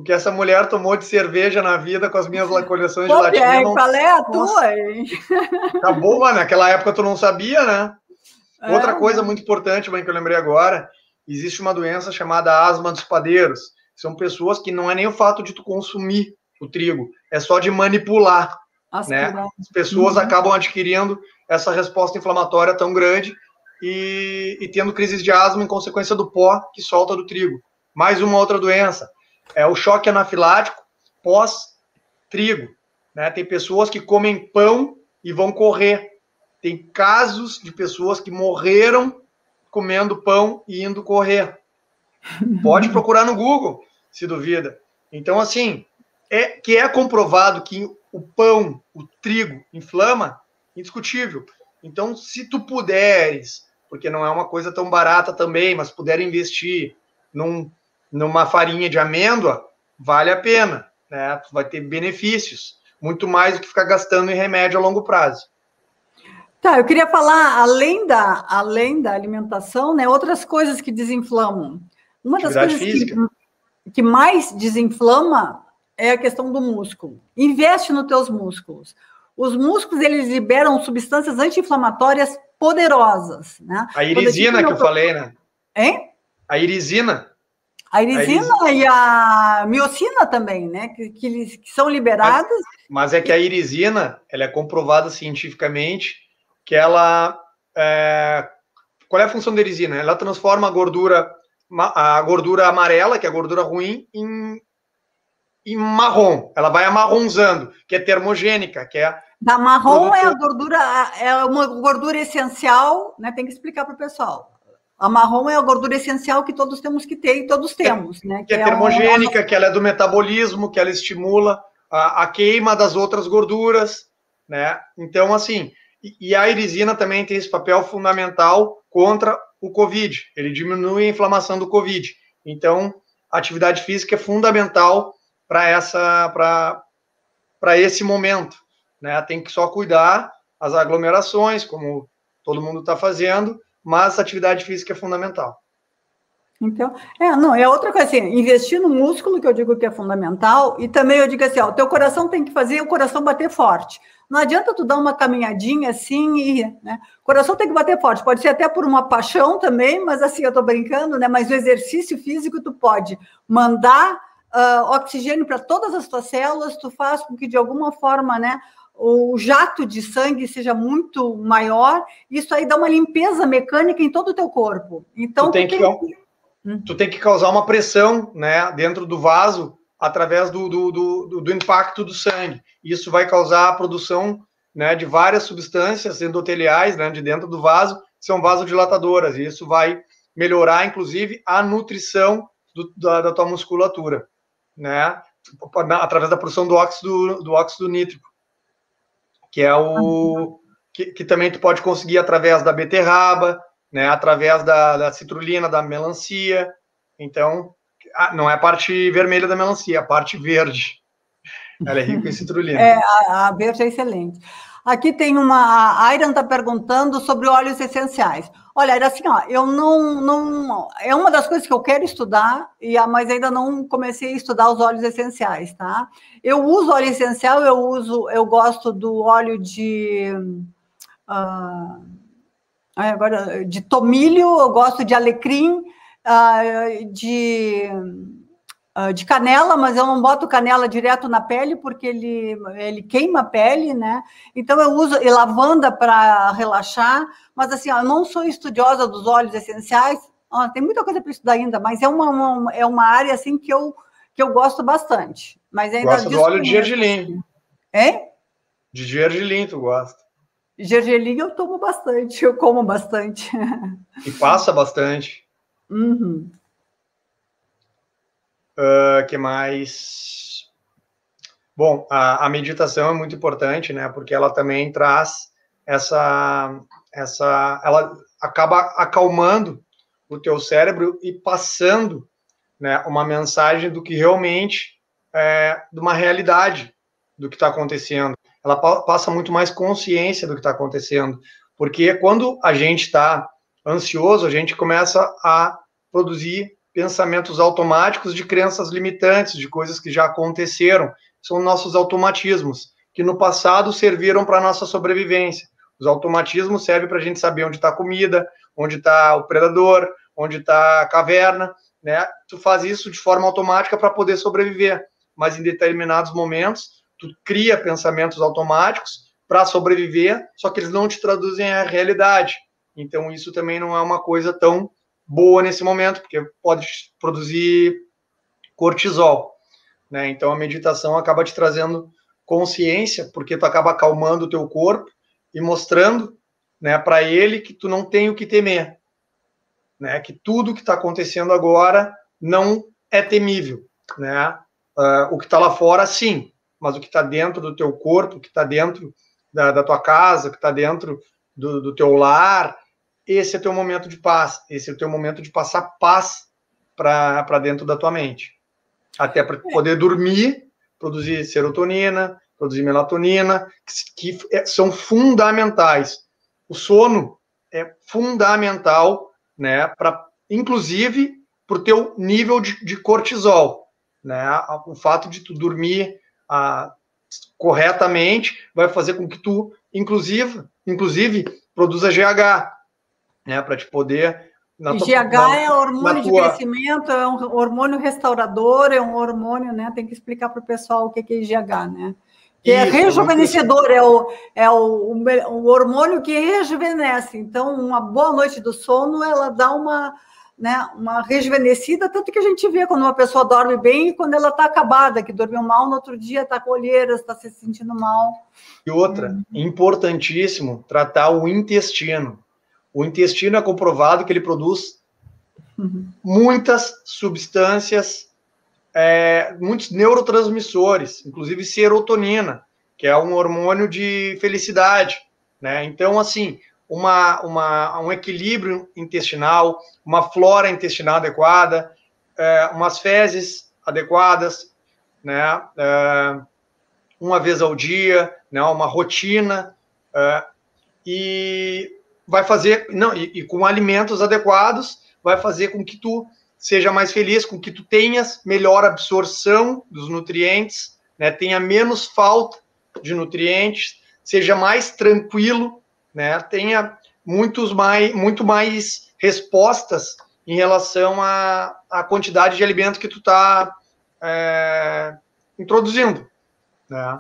que essa mulher tomou de cerveja na vida com as minhas coleções de latinha. Qual é a tua, hein? Acabou, mano. Naquela época tu não sabia, né? Outra coisa muito importante, mãe, que eu lembrei agora, existe uma doença chamada asma dos padeiros. São pessoas que não é nem o fato de tu consumir o trigo, é só de manipular, né? As pessoas acabam adquirindo essa resposta inflamatória tão grande e tendo crises de asma em consequência do pó que solta do trigo. Mais uma outra doença, é o choque anafilático pós-trigo, né? Tem pessoas que comem pão e vão correr. Tem casos de pessoas que morreram comendo pão e indo correr. Pode procurar no Google, se duvida. Então, assim, é comprovado que o pão, o trigo, inflama, indiscutível. Então, se tu puderes, porque não é uma coisa tão barata também, mas puder investir numa farinha de amêndoa, vale a pena, né? Tu vai ter benefícios, muito mais do que ficar gastando em remédio a longo prazo. Tá, eu queria falar, além da alimentação, né, outras coisas que desinflamam. Uma das Atividade coisas física. que mais desinflama é a questão do músculo. Investe nos teus músculos. Os músculos, eles liberam substâncias anti-inflamatórias poderosas, né? A irisina que eu falei, né? Hein? A irisina. A irisina e a miocina também, né? Que são liberadas. Mas é que a irisina, ela é comprovada cientificamente que ela... qual é a função da irisina? Ela transforma a gordura amarela, que é a gordura ruim, em marrom. Ela vai amarronzando, que é termogênica, que é... Da marrom é a gordura, é uma gordura essencial, né? Tem que explicar para o pessoal. A marrom é a gordura essencial que todos temos que ter e todos temos, né? Que é termogênica, que ela é do metabolismo, que ela estimula a queima das outras gorduras, né? Então, assim, e a irisina também tem esse papel fundamental contra o Covid. Ele diminui a inflamação do Covid. Então, a atividade física é fundamental para esse momento, né? Tem que só cuidar as aglomerações, como todo mundo está fazendo, mas a atividade física é fundamental. Então, é outra coisa assim, investir no músculo, que eu digo que é fundamental, e também eu digo assim, ó, o teu coração tem que fazer o coração bater forte. Não adianta tu dar uma caminhadinha assim né? O coração tem que bater forte, pode ser até por uma paixão também, mas assim, eu tô brincando, né? Mas o exercício físico tu pode mandar oxigênio para todas as tuas células, tu faz com que de alguma forma, né, o jato de sangue seja muito maior, isso aí dá uma limpeza mecânica em todo o teu corpo. Então, tu tem que causar uma pressão, né, dentro do vaso através do impacto do sangue. Isso vai causar a produção, né, de várias substâncias endoteliais, né, de dentro do vaso, que são vasodilatadoras. E isso vai melhorar, inclusive, a nutrição da tua musculatura, né, através da produção do óxido nítrico, que é o que também tu pode conseguir através da beterraba, né, através da citrulina, da melancia. Então, não é a parte vermelha da melancia, é a parte verde. Ela é rica em citrulina. A verde é excelente. Aqui tem a Ayran está perguntando sobre óleos essenciais. Olha, era assim, ó, eu não é uma das coisas que eu quero estudar, mas ainda não comecei a estudar os óleos essenciais, tá? Eu uso óleo essencial, eu gosto do óleo agora de tomilho, eu gosto de alecrim, de canela, mas eu não boto canela direto na pele, porque ele queima a pele, né? Então, eu uso lavanda para relaxar, mas assim, eu não sou estudiosa dos óleos essenciais, tem muita coisa para estudar ainda, mas é uma área, assim, que eu gosto bastante. Mas ainda gosta do óleo de gergelim. É? De gergelim, tu gosta. Gergelim eu tomo bastante, eu como bastante. E passa bastante. Uhum. Que mais? Bom, a meditação é muito importante, né? Porque ela também traz ela acaba acalmando o teu cérebro e passando, né, uma mensagem do que realmente de uma realidade do que está acontecendo. Ela passa muito mais consciência do que está acontecendo, porque quando a gente está ansioso, a gente começa a produzir pensamentos automáticos de crenças limitantes, de coisas que já aconteceram. São nossos automatismos, que no passado serviram para a nossa sobrevivência. Os automatismos servem para a gente saber onde está a comida, onde está o predador, onde está a caverna, né? Tu faz isso de forma automática para poder sobreviver, mas em determinados momentos tu cria pensamentos automáticos para sobreviver, só que eles não te traduzem a realidade. Então isso também não é uma coisa tão boa nesse momento, porque pode produzir cortisol, né? Então a meditação acaba te trazendo consciência, porque tu acaba acalmando o teu corpo e mostrando, né, para ele que tu não tem o que temer, né, que tudo que está acontecendo agora não é temível, né? O que está lá fora, sim, mas o que está dentro do teu corpo, o que está dentro da tua casa, o que está dentro do teu lar, esse é teu momento de paz, esse é o teu momento de passar paz para dentro da tua mente. Até para poder dormir, produzir serotonina, produzir melatonina, que são fundamentais. O sono é fundamental, né, inclusive para o teu nível de cortisol, né? O fato de tu dormir corretamente vai fazer com que tu, inclusive produza GH, né, para te poder... GH é hormônio de crescimento, é um hormônio restaurador, é um hormônio, né? Tem que explicar para o pessoal o que é GH, né? Que é rejuvenescedor, é o hormônio que rejuvenesce. Então, uma boa noite do sono, ela dá uma rejuvenescida, tanto que a gente vê quando uma pessoa dorme bem e quando ela está acabada, que dormiu mal, no outro dia está com olheiras, está se sentindo mal. E outra, importantíssimo, tratar o intestino. O intestino é comprovado que ele produz muitas substâncias, muitos neurotransmissores, inclusive serotonina, que é um hormônio de felicidade, né? Então, assim, um equilíbrio intestinal, uma flora intestinal adequada, umas fezes adequadas, né? Uma vez ao dia, né? Uma rotina, e vai fazer, e com alimentos adequados, vai fazer com que tu seja mais feliz, com que tu tenhas melhor absorção dos nutrientes, né, tenha menos falta de nutrientes, seja mais tranquilo, né, tenha muito mais respostas em relação à quantidade de alimento que tu está introduzindo, né?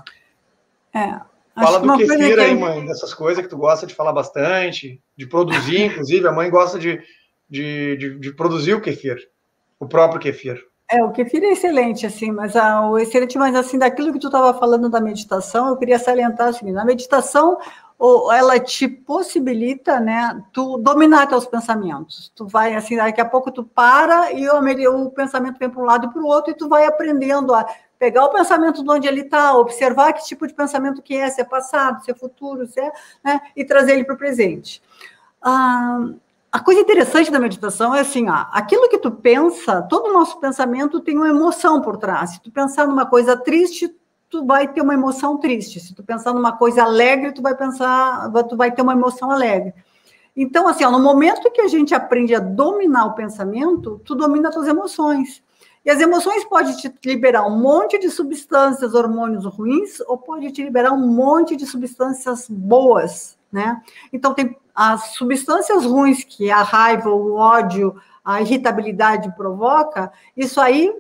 Fala do kefir aí, mãe, dessas coisas que tu gosta de falar bastante, de produzir, inclusive, a mãe gosta de produzir o kefir, o próprio kefir. O kefir é excelente, assim, mas assim, daquilo que tu estava falando da meditação, eu queria salientar assim, na meditação, ela te possibilita, né, tu dominar teus pensamentos. Tu vai, assim, daqui a pouco tu para e o pensamento vem para um lado e para o outro e tu vai aprendendo a pegar o pensamento de onde ele está, observar que tipo de pensamento que é, se é passado, se é futuro, se é, né, e trazer ele para o presente. A coisa interessante da meditação é assim, aquilo que tu pensa, todo o nosso pensamento tem uma emoção por trás. Se tu pensar numa coisa triste, tu vai ter uma emoção triste. Se tu pensar numa coisa alegre, tu vai ter uma emoção alegre. Então, assim, no momento que a gente aprende a dominar o pensamento, tu domina as tuas emoções. E as emoções podem te liberar um monte de substâncias, hormônios ruins, ou pode te liberar um monte de substâncias boas, né? Então, tem as substâncias ruins que a raiva, o ódio, a irritabilidade provoca, isso aí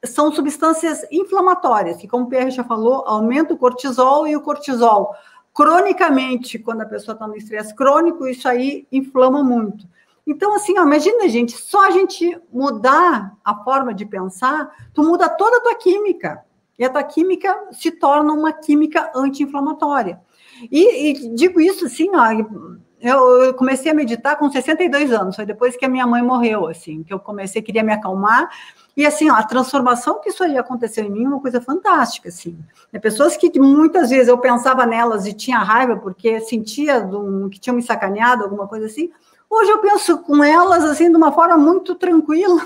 são substâncias inflamatórias, que, como o Pierre já falou, aumenta o cortisol, e o cortisol, cronicamente, quando a pessoa está no estresse crônico, isso aí inflama muito. Então, assim, imagina, gente, só a gente mudar a forma de pensar, tu muda toda a tua química, e a tua química se torna uma química anti-inflamatória. E digo isso assim, eu comecei a meditar com 62 anos, foi depois que a minha mãe morreu, assim, que eu queria me acalmar, e assim, a transformação que isso aí aconteceu em mim é uma coisa fantástica, assim. Pessoas que muitas vezes eu pensava nelas e tinha raiva porque sentia que tinham me sacaneado, alguma coisa assim. Hoje eu penso com elas, assim, de uma forma muito tranquila.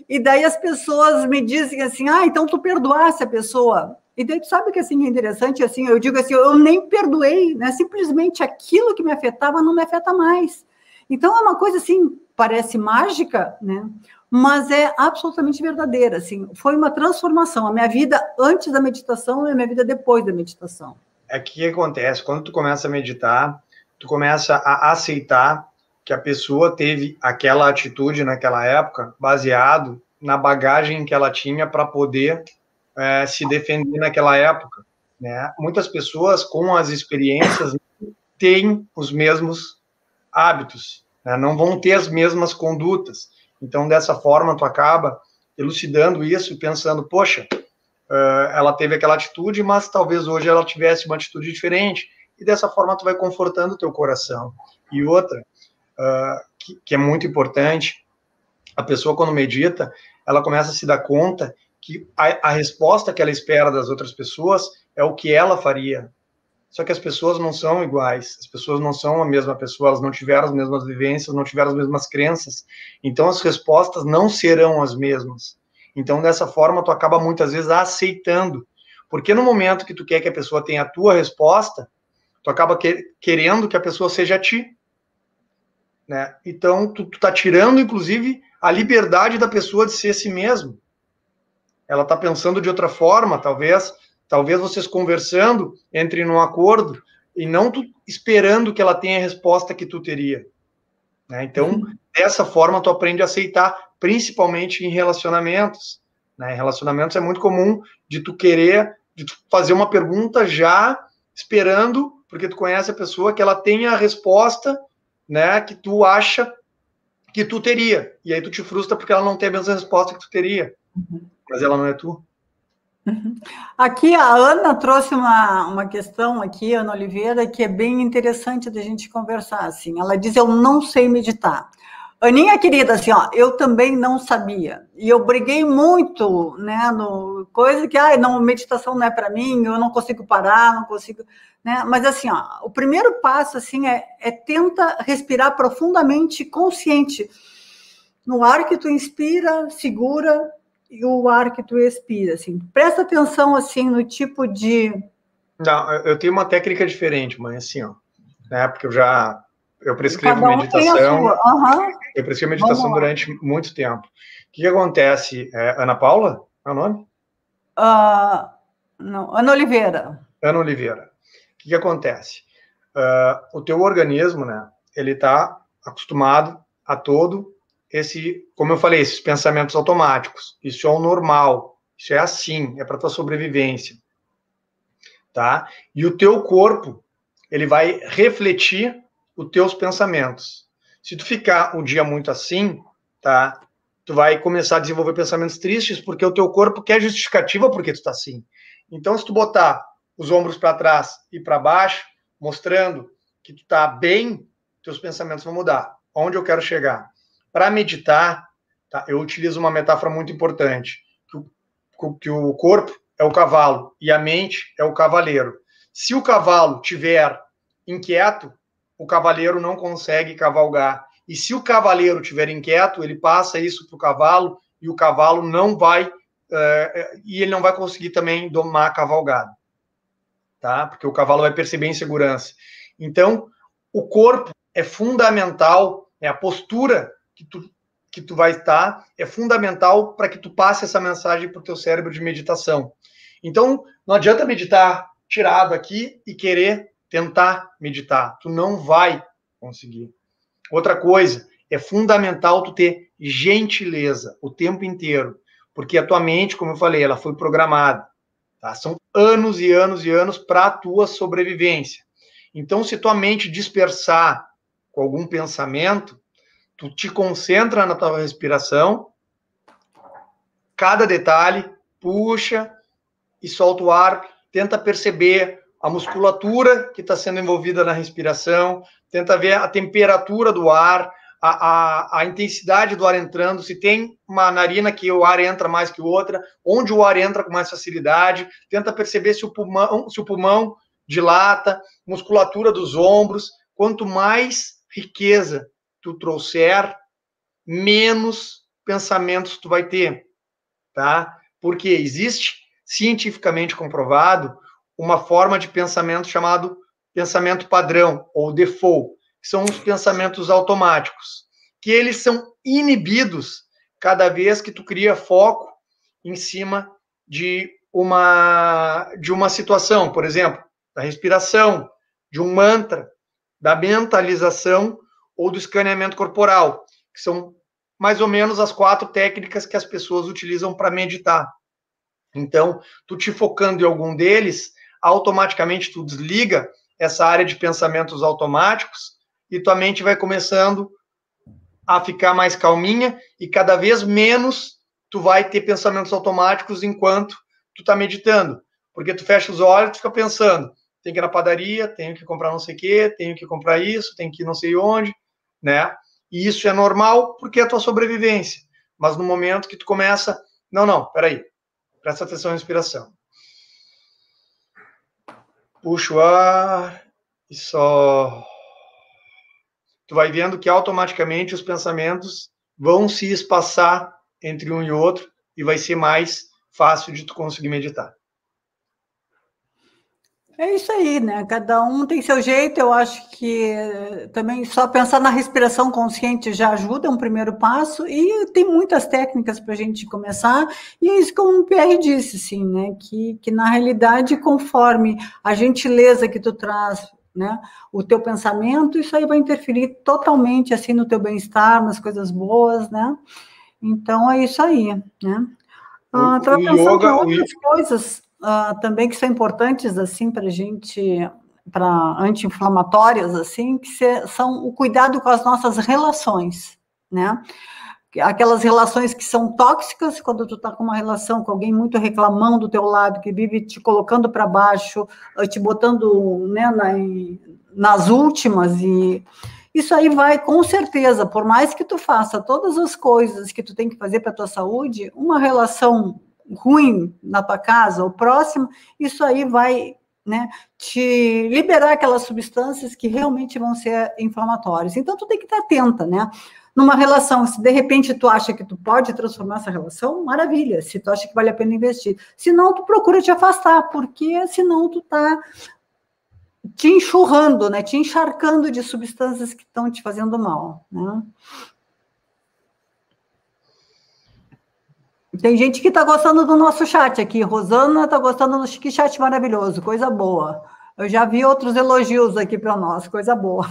E daí as pessoas me dizem assim, então tu perdoasse a pessoa. E daí tu sabe que, assim, é interessante, assim, eu digo assim, eu nem perdoei, né? Simplesmente aquilo que me afetava não me afeta mais. Então é uma coisa, assim, parece mágica, né? Mas é absolutamente verdadeira, assim. Foi uma transformação. A minha vida antes da meditação e a minha vida depois da meditação. O que acontece? Quando tu começa a meditar, tu começa a aceitar que a pessoa teve aquela atitude naquela época baseado na bagagem que ela tinha para poder se defender naquela época, né? Muitas pessoas com as experiências têm os mesmos hábitos, né? Não vão ter as mesmas condutas. Então, dessa forma, tu acaba elucidando isso e pensando, poxa, ela teve aquela atitude, mas talvez hoje ela tivesse uma atitude diferente. E dessa forma, tu vai confortando o teu coração. E outra, que é muito importante. A pessoa, quando medita, ela começa a se dar conta que a resposta que ela espera das outras pessoas é o que ela faria. Só que as pessoas não são iguais, as pessoas não são a mesma pessoa, elas não tiveram as mesmas vivências, não tiveram as mesmas crenças, então as respostas não serão as mesmas. Então, dessa forma, tu acaba muitas vezes aceitando, porque no momento que tu quer que a pessoa tenha a tua resposta, tu acaba querendo que a pessoa seja a ti, né? Então, tu tá tirando, inclusive, a liberdade da pessoa de ser si mesmo. Ela tá pensando de outra forma, talvez vocês conversando entrem num acordo e não tu esperando que ela tenha a resposta que tu teria, né? Então, dessa forma, tu aprende a aceitar, principalmente em relacionamentos, né? Em relacionamentos é muito comum de tu fazer uma pergunta já esperando, porque tu conhece a pessoa, que ela tenha a resposta, né, que tu acha que tu teria. E aí tu te frustra porque ela não tem a mesma resposta que tu teria. Mas ela não é tu. Aqui a Ana trouxe uma questão aqui, Ana Oliveira, que é bem interessante da gente conversar, assim. Ela diz, eu não sei meditar. Aninha, querida, assim, ó, eu também não sabia. E eu briguei muito, né, no coisa que, não, meditação não é para mim, eu não consigo parar, não consigo, né? Mas assim, ó, o primeiro passo, assim, é tenta respirar profundamente consciente. No ar que tu inspira, segura, e o ar que tu expira, assim. Presta atenção, assim, no tipo de... Não, eu tenho uma técnica diferente, mãe, assim, ó, né, porque eu prescrevo Cada um tem a meditação, sua. Uhum. Eu prescrevo meditação durante muito tempo. O que acontece? Ana Paula, é o nome? Não, Ana Oliveira. Ana Oliveira. O que acontece? O teu organismo, né, ele está acostumado a como eu falei, esses pensamentos automáticos. Isso é o normal, isso é assim, é para tua sobrevivência, tá? E o teu corpo, ele vai refletir os teus pensamentos. Se tu ficar um dia muito assim, tá? Tu vai começar a desenvolver pensamentos tristes porque o teu corpo quer justificativa porque tu tá assim. Então, se tu botar os ombros para trás e para baixo, mostrando que tu tá bem, teus pensamentos vão mudar. Onde eu quero chegar? Para meditar, tá? Eu utilizo uma metáfora muito importante, que o corpo é o cavalo e a mente é o cavaleiro. Se o cavalo tiver inquieto, o cavaleiro não consegue cavalgar. E se o cavaleiro tiver inquieto, ele passa isso para o cavalo e o cavalo não vai e ele não vai conseguir também domar a cavalgada, tá? Porque o cavalo vai perceber insegurança. Então, o corpo é fundamental, a postura que tu vai estar é fundamental para que tu passe essa mensagem para o teu cérebro de meditação. Então, não adianta meditar tirado aqui e querer tentar meditar. Tu não vai conseguir. Outra coisa, é fundamental tu ter gentileza o tempo inteiro, porque a tua mente, como eu falei, ela foi programada. Tá? São anos e anos e anos para a tua sobrevivência. Então, se tua mente dispersar com algum pensamento, tu te concentra na tua respiração, cada detalhe, puxa e solta o ar, tenta perceber a musculatura que está sendo envolvida na respiração, tenta ver a temperatura do ar, a intensidade do ar entrando, se tem uma narina que o ar entra mais que outra, onde o ar entra com mais facilidade, tenta perceber se o pulmão dilata, musculatura dos ombros. Quanto mais riqueza tu trouxer, menos pensamentos tu vai ter, tá? Porque existe, cientificamente comprovado, uma forma de pensamento chamado pensamento padrão, ou default, que são os pensamentos automáticos, que eles são inibidos cada vez que tu cria foco em cima de uma situação, por exemplo, da respiração, de um mantra, da mentalização ou do escaneamento corporal, que são mais ou menos as 4 técnicas que as pessoas utilizam para meditar. Então, tu te focando em algum deles, automaticamente tu desliga essa área de pensamentos automáticos e tua mente vai começando a ficar mais calminha e cada vez menos tu vai ter pensamentos automáticos enquanto tu tá meditando. Porque tu fecha os olhos e tu fica pensando, tem que ir na padaria, tenho que comprar não sei o quê, tenho que comprar isso, tenho que ir não sei onde. né? E isso é normal porque é a tua sobrevivência. Mas no momento que tu começa, não, peraí, presta atenção na respiração. Puxa o ar e só... Tu vai vendo que automaticamente os pensamentos vão se espaçar entre um e outro e vai ser mais fácil de tu conseguir meditar. É isso aí, né? Cada um tem seu jeito. Eu acho que também só pensar na respiração consciente já ajuda, é um primeiro passo. E tem muitas técnicas para a gente começar. E é isso que o Pierre disse, assim, né? Que na realidade, conforme a gentileza que tu traz, né? O teu pensamento, isso aí vai interferir totalmente assim no teu bem-estar, nas coisas boas, né? Então é isso aí, né? Estava pensando em outras coisas também que são importantes assim para a gente, para anti-inflamatórias assim, que são o cuidado com as nossas relações, né? Aquelas relações que são tóxicas, quando tu está com uma relação com alguém muito reclamando do teu lado, que vive te colocando para baixo, te botando, né, nas últimas, e isso aí vai, com certeza, por mais que tu faça todas as coisas que tu tem que fazer para a tua saúde, uma relação ruim na tua casa ou próxima, isso aí vai, né, te liberar aquelas substâncias que realmente vão ser inflamatórias. Então, tu tem que estar atenta, né? Numa relação, se de repente tu acha que tu pode transformar essa relação, maravilha, se tu acha que vale a pena investir. Se não, tu procura te afastar, porque senão tu tá te enxurrando, né? Te encharcando de substâncias que estão te fazendo mal, né? Tem gente que está gostando do nosso chat aqui. Rosana está gostando do que chat maravilhoso, coisa boa. Eu já vi outros elogios aqui para nós, coisa boa.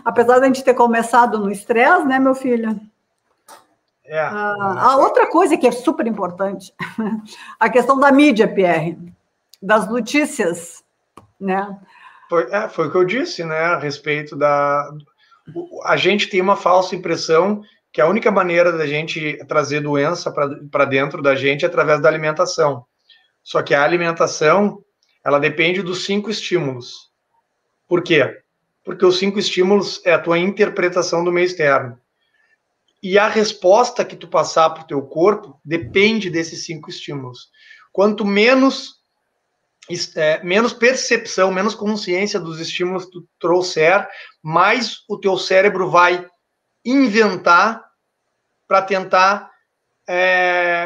Apesar de a gente ter começado no estresse, né, meu filho? A outra coisa que é super importante, a questão da mídia, Pierre, das notícias, né? Foi o que eu disse, né, a respeito da... A gente tem uma falsa impressão que a única maneira da gente trazer doença para dentro da gente é através da alimentação. Só que a alimentação, ela depende dos 5 estímulos. Por quê? Porque os 5 estímulos é a tua interpretação do meio externo. E a resposta que tu passar para o teu corpo depende desses 5 estímulos. Quanto menos percepção, menos consciência dos estímulos que tu trouxer, mais o teu cérebro vai inventar para tentar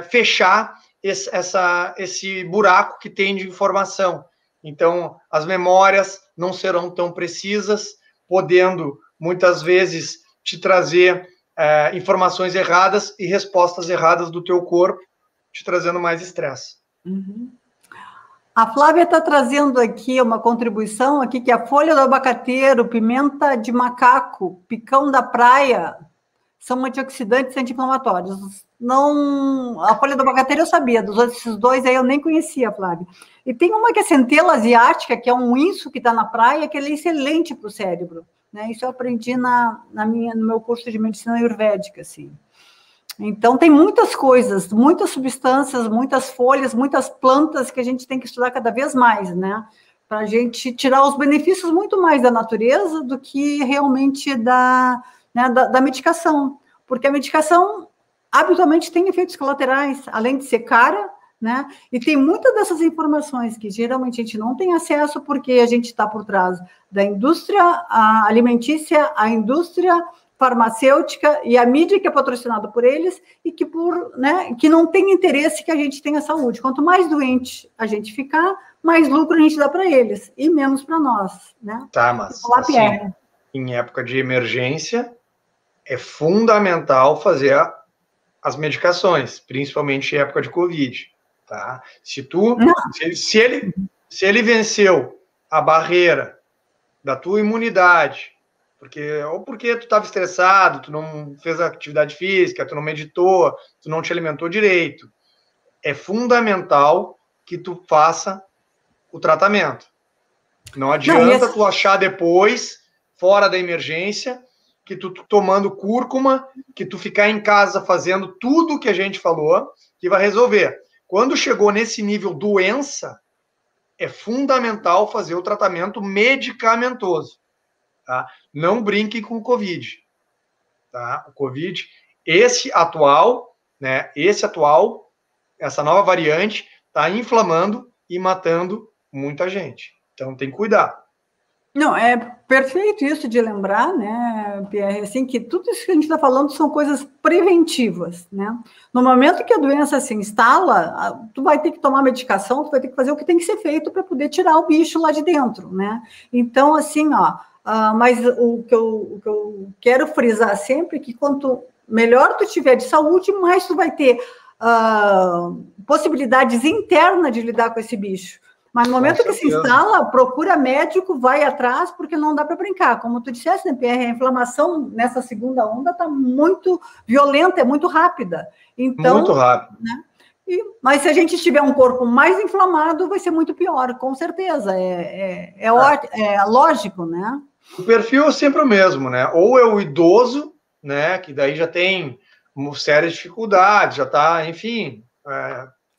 fechar esse buraco que tem de informação. Então, as memórias não serão tão precisas, podendo, muitas vezes, te trazer informações erradas e respostas erradas do teu corpo, te trazendo mais estresse. Uhum. A Flávia está trazendo aqui uma contribuição aqui, que a folha do abacateiro, pimenta de macaco, picão da praia, são antioxidantes e anti-inflamatórios. Não, a folha do abacateiro eu sabia, dos outros esses dois aí eu nem conhecia, Flávia. E tem uma que é centela asiática, que é um inso que está na praia, que ele é excelente para o cérebro, né? Isso eu aprendi no meu curso de medicina ayurvédica, assim. Então, tem muitas coisas, muitas substâncias, muitas folhas, muitas plantas que a gente tem que estudar cada vez mais, né? Para a gente tirar os benefícios muito mais da natureza do que realmente da medicação. Porque a medicação, habitualmente, tem efeitos colaterais, além de ser cara, né? E tem muitas dessas informações que geralmente a gente não tem acesso porque a gente está por trás da indústria alimentícia, a indústria farmacêutica e a mídia que é patrocinada por eles e que que não tem interesse que a gente tenha saúde. Quanto mais doente a gente ficar, mais lucro a gente dá para eles e menos para nós, né? Tá, mas assim, em época de emergência é fundamental fazer as medicações, principalmente em época de Covid, tá? Se ele venceu a barreira da tua imunidade, porque tu estava estressado, tu não fez atividade física, tu não meditou, tu não te alimentou direito. É fundamental que tu faça o tratamento. Não adianta tu achar depois, fora da emergência, que tu tomando cúrcuma, que tu ficar em casa fazendo tudo o que a gente falou, que vai resolver. Quando chegou nesse nível doença, é fundamental fazer o tratamento medicamentoso. tá? Não brinquem com o Covid, tá? O Covid, esse atual, né? Essa nova variante está inflamando e matando muita gente. Então tem que cuidar. Não, é perfeito isso de lembrar, né, Pierre, assim, que tudo isso que a gente está falando são coisas preventivas, né? No momento que a doença se instala, tu vai ter que tomar medicação, tu vai ter que fazer o que tem que ser feito para poder tirar o bicho lá de dentro, né? Então, assim, ó, mas o que eu quero frisar sempre é que quanto melhor tu tiver de saúde, mais tu vai ter possibilidades internas de lidar com esse bicho. Mas no momento que se instala, procura médico, vai atrás, porque não dá para brincar. Como tu disseste, né, Pierre, a inflamação nessa segunda onda está muito violenta, é muito rápida. Então, muito rápido. Né, mas se a gente tiver um corpo mais inflamado, vai ser muito pior, com certeza. É lógico, né? O perfil é sempre o mesmo, né? Ou é o idoso, né, que daí já tem sérias dificuldades, já está, enfim...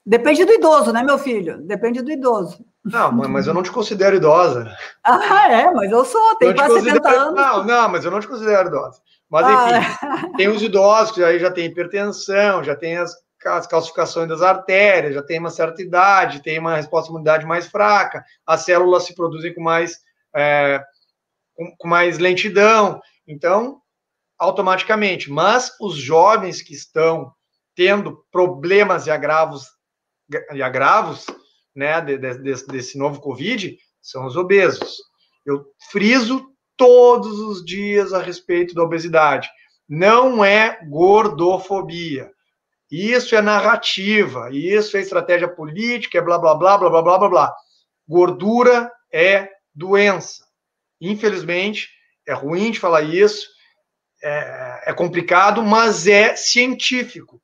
Depende do idoso, né, meu filho? Depende do idoso. Não, mas eu não te considero idosa. Mas eu sou, tenho quase 70 anos. Não, mas eu não te considero idosa. Mas, enfim, tem os idosos que aí já tem hipertensão, já tem as calcificações das artérias, já tem uma certa idade, tem uma resposta à imunidade mais fraca, as células se produzem com mais lentidão. Então, automaticamente. Mas os jovens que estão tendo problemas e agravos, né, desse novo Covid, são os obesos. Eu friso todos os dias a respeito da obesidade. Não é gordofobia. Isso é narrativa, isso é estratégia política, é blá, blá, blá, blá, blá, blá, blá, blá. Gordura é doença. Infelizmente, é ruim de falar isso, é complicado, mas é científico.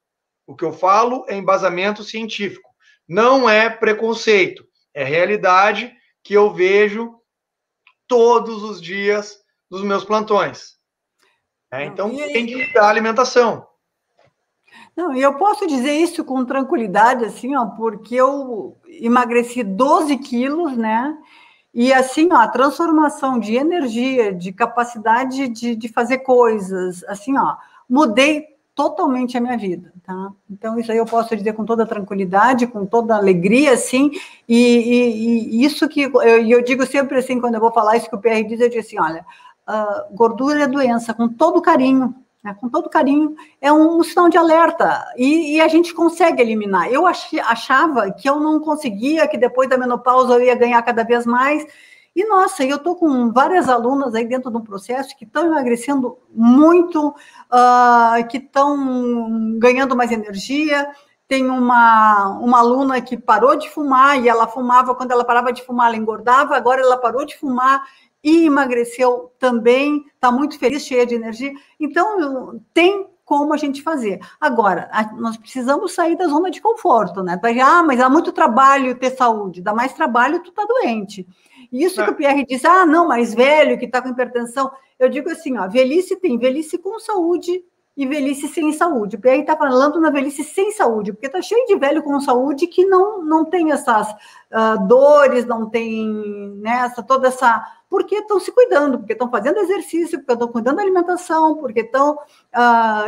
O que eu falo é embasamento científico. Não é preconceito, é realidade que eu vejo todos os dias nos meus plantões. Então, tem que cuidar da alimentação. Não, e eu posso dizer isso com tranquilidade, assim, ó, porque eu emagreci 12 quilos, né? E assim, ó, a transformação de energia, de capacidade de fazer coisas, assim, ó, mudei totalmente a minha vida, tá? Então, isso aí eu posso dizer com toda tranquilidade, com toda alegria, assim, e isso que eu digo sempre assim, quando eu vou falar isso que o PR diz, eu digo assim, olha, gordura é doença, com todo carinho, né, com todo carinho, é um sinal de alerta, e a gente consegue eliminar. Eu achava que eu não conseguia, que depois da menopausa eu ia ganhar cada vez mais, e, nossa, eu estou com várias alunas aí dentro de um processo que estão emagrecendo muito, que estão ganhando mais energia. Tem uma aluna que parou de fumar, e ela fumava, quando ela parava de fumar, ela engordava, agora ela parou de fumar e emagreceu também, está muito feliz, cheia de energia. Então, tem como a gente fazer. Agora, nós precisamos sair da zona de conforto, né? Mas há muito trabalho ter saúde, dá mais trabalho, tu tá doente. Isso que o Pierre disse, não, mais velho, que está com hipertensão. Eu digo assim, ó, velhice tem velhice com saúde e velhice sem saúde. O Pierre está falando na velhice sem saúde, porque está cheio de velho com saúde que não tem essas dores, não tem, né, toda essa... Porque estão se cuidando, porque estão fazendo exercício, porque estão cuidando da alimentação, porque estão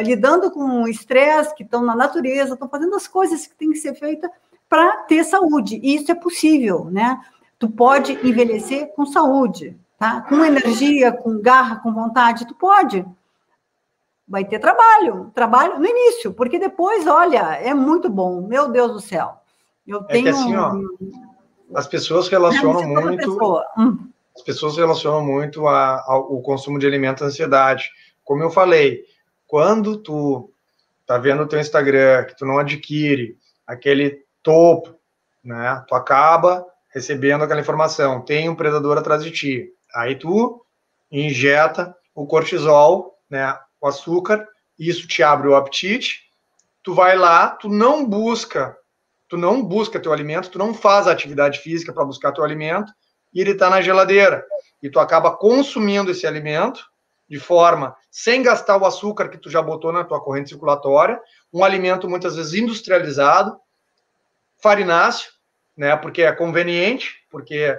lidando com o estresse, que estão na natureza, estão fazendo as coisas que têm que ser feitas para ter saúde. E isso é possível, né? Tu pode envelhecer com saúde, tá? Com energia, com garra, com vontade, tu pode. Vai ter trabalho no início, porque depois, olha, é muito bom, meu Deus do céu. Eu tenho... que assim, ó, as pessoas relacionam muito... As pessoas relacionam muito ao consumo de alimentos à ansiedade. Como eu falei, quando tu tá vendo o teu Instagram, que tu não adquire aquele topo, né? Tu acaba recebendo aquela informação, tem um predador atrás de ti. Aí tu injeta o cortisol, né, o açúcar, isso te abre o apetite, tu vai lá, tu não busca teu alimento, tu não faz a atividade física para buscar teu alimento, e ele está na geladeira. E tu acaba consumindo esse alimento de forma, sem gastar o açúcar que tu já botou na tua corrente circulatória, um alimento muitas vezes industrializado, farináceo, né, porque é conveniente, porque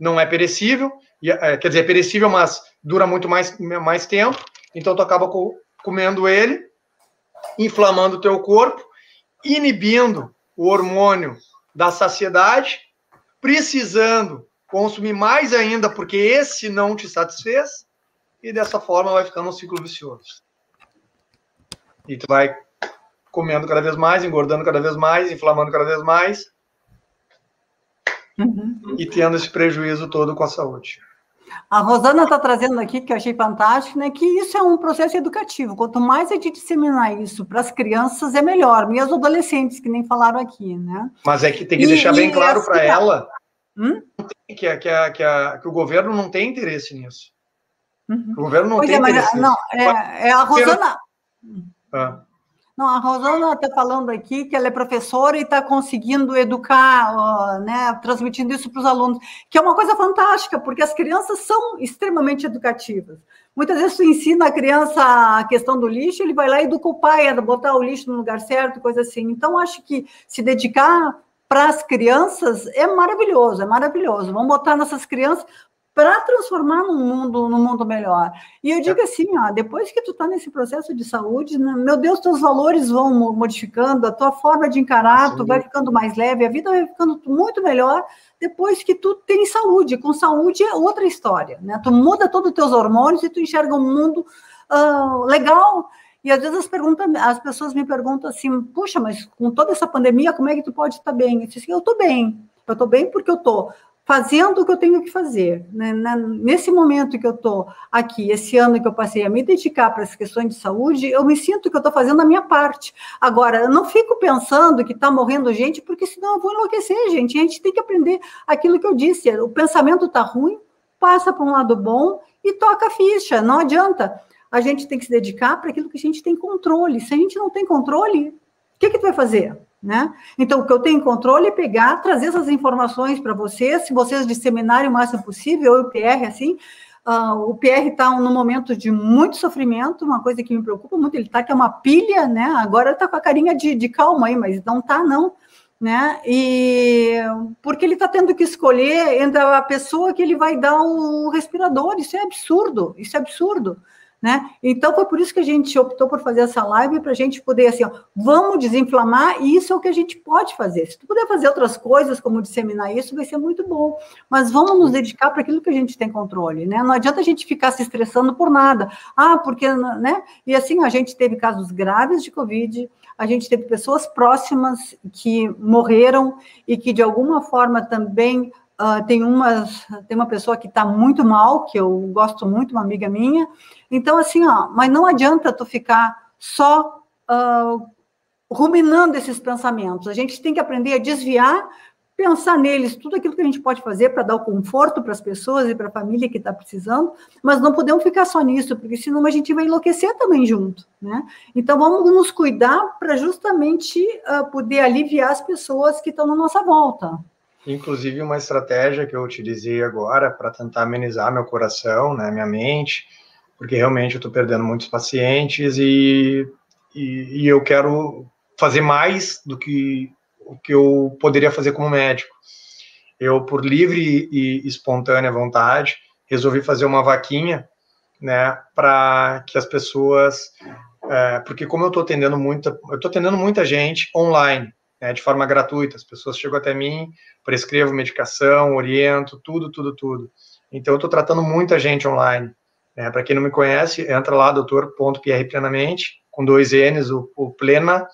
não é perecível, quer dizer, é perecível, mas dura muito mais tempo, então tu acaba comendo ele, inflamando o teu corpo, inibindo o hormônio da saciedade, precisando consumir mais ainda, porque esse não te satisfez, e dessa forma vai ficando um ciclo vicioso. E tu vai comendo cada vez mais, engordando cada vez mais, inflamando cada vez mais, e tendo esse prejuízo todo com a saúde. A Rosana está trazendo aqui, que eu achei fantástico, né, que isso é um processo educativo. Quanto mais a gente disseminar isso para as crianças, é melhor. E os adolescentes, que nem falaram aqui, né? Mas é que tem que deixar bem claro para ela que o governo não tem interesse nisso. O governo não tem interesse nisso. Não, a Rosana... Não, a Rosana está falando aqui que ela é professora e está conseguindo educar, né, transmitindo isso para os alunos, que é uma coisa fantástica, porque as crianças são extremamente educativas. Muitas vezes tu ensina a criança a questão do lixo, ele vai lá e educa o pai a botar o lixo no lugar certo, coisa assim. Então, acho que se dedicar para as crianças é maravilhoso, é maravilhoso. Vamos botar nossas crianças para transformar num mundo melhor. E eu digo assim, depois que tu está nesse processo de saúde, meu Deus, teus valores vão modificando, a tua forma de encarar, tu vai ficando mais leve, a vida vai ficando muito melhor depois que tu tem saúde. Com saúde é outra história, né? Tu muda todos os teus hormônios e tu enxerga um mundo legal. E às vezes as pessoas me perguntam assim, puxa, mas com toda essa pandemia, como é que tu pode estar bem? Eu disse assim, eu estou bem porque eu estou fazendo o que eu tenho que fazer. Né? Nesse momento que eu estou aqui, esse ano que eu passei a me dedicar para as questões de saúde, eu me sinto que eu estou fazendo a minha parte. Agora, eu não fico pensando que está morrendo gente, porque senão eu vou enlouquecer, gente. A gente tem que aprender aquilo que eu disse. O pensamento está ruim, passa para um lado bom e toca a ficha. Não adianta. A gente tem que se dedicar para aquilo que a gente tem controle. Se a gente não tem controle, o que tu vai fazer? Né? Então, o que eu tenho controle é pegar, trazer essas informações para vocês, se vocês disseminarem o máximo possível, eu e o PR, assim, o PR está num momento de muito sofrimento, uma coisa que me preocupa muito, ele está que é uma pilha, né? Agora ele está com a carinha de calma aí, mas não está, não, né? E porque ele está tendo que escolher entre a pessoa que ele vai dar o respirador, isso é absurdo, né? Então, foi por isso que a gente optou por fazer essa live, para a gente poder, assim, vamos desinflamar, e isso é o que a gente pode fazer. Se tu puder fazer outras coisas, como disseminar isso, vai ser muito bom. Mas vamos nos dedicar para aquilo que a gente tem controle, né? Não adianta a gente ficar se estressando por nada. Porque, né? E assim, a gente teve casos graves de Covid, a gente teve pessoas próximas que morreram e que, de alguma forma, também... tem uma pessoa que está muito mal, que eu gosto muito, uma amiga minha. Então, assim, mas não adianta tu ficar só ruminando esses pensamentos. A gente tem que aprender a desviar, pensar neles, tudo aquilo que a gente pode fazer para dar o conforto para as pessoas e para a família que está precisando, mas não podemos ficar só nisso, porque senão a gente vai enlouquecer também junto, né? Então, vamos nos cuidar para justamente poder aliviar as pessoas que estão na nossa volta. Inclusive, uma estratégia que eu utilizei agora para tentar amenizar meu coração, né, minha mente, porque realmente eu estou perdendo muitos pacientes e eu quero fazer mais do que o que eu poderia fazer como médico. Eu, por livre e espontânea vontade, resolvi fazer uma vaquinha, né, para que as pessoas... porque como eu estou atendendo muita gente online, né, de forma gratuita, as pessoas chegam até mim, prescrevo medicação, oriento, tudo. Então, eu estou tratando muita gente online. Né? Para quem não me conhece, entra lá, doutor.prplenamente, com 2 N's, o Plena.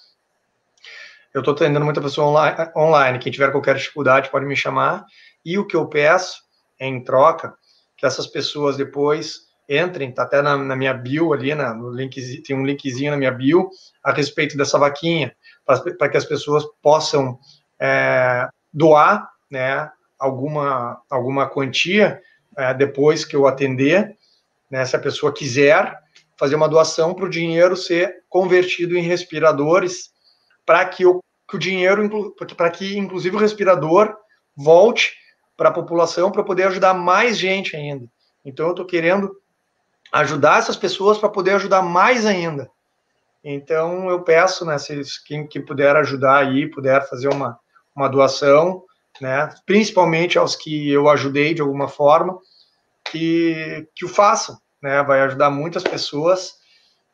Eu estou atendendo muita pessoa online. Quem tiver qualquer dificuldade pode me chamar. E o que eu peço, em troca, que essas pessoas depois entrem, está até na minha bio ali, no link, tem um linkzinho na minha bio, a respeito dessa vaquinha, para que as pessoas possam doar, né, alguma quantia depois que eu atender, né, se a pessoa quiser fazer uma doação para o dinheiro ser convertido em respiradores, para que o dinheiro, para que inclusive o respirador volte para a população, para poder ajudar mais gente ainda. Então eu estou querendo ajudar essas pessoas para poder ajudar mais ainda. Então, eu peço, né, se quem puder ajudar aí, puder fazer uma doação, né? Principalmente aos que eu ajudei de alguma forma, que o façam, né? Vai ajudar muitas pessoas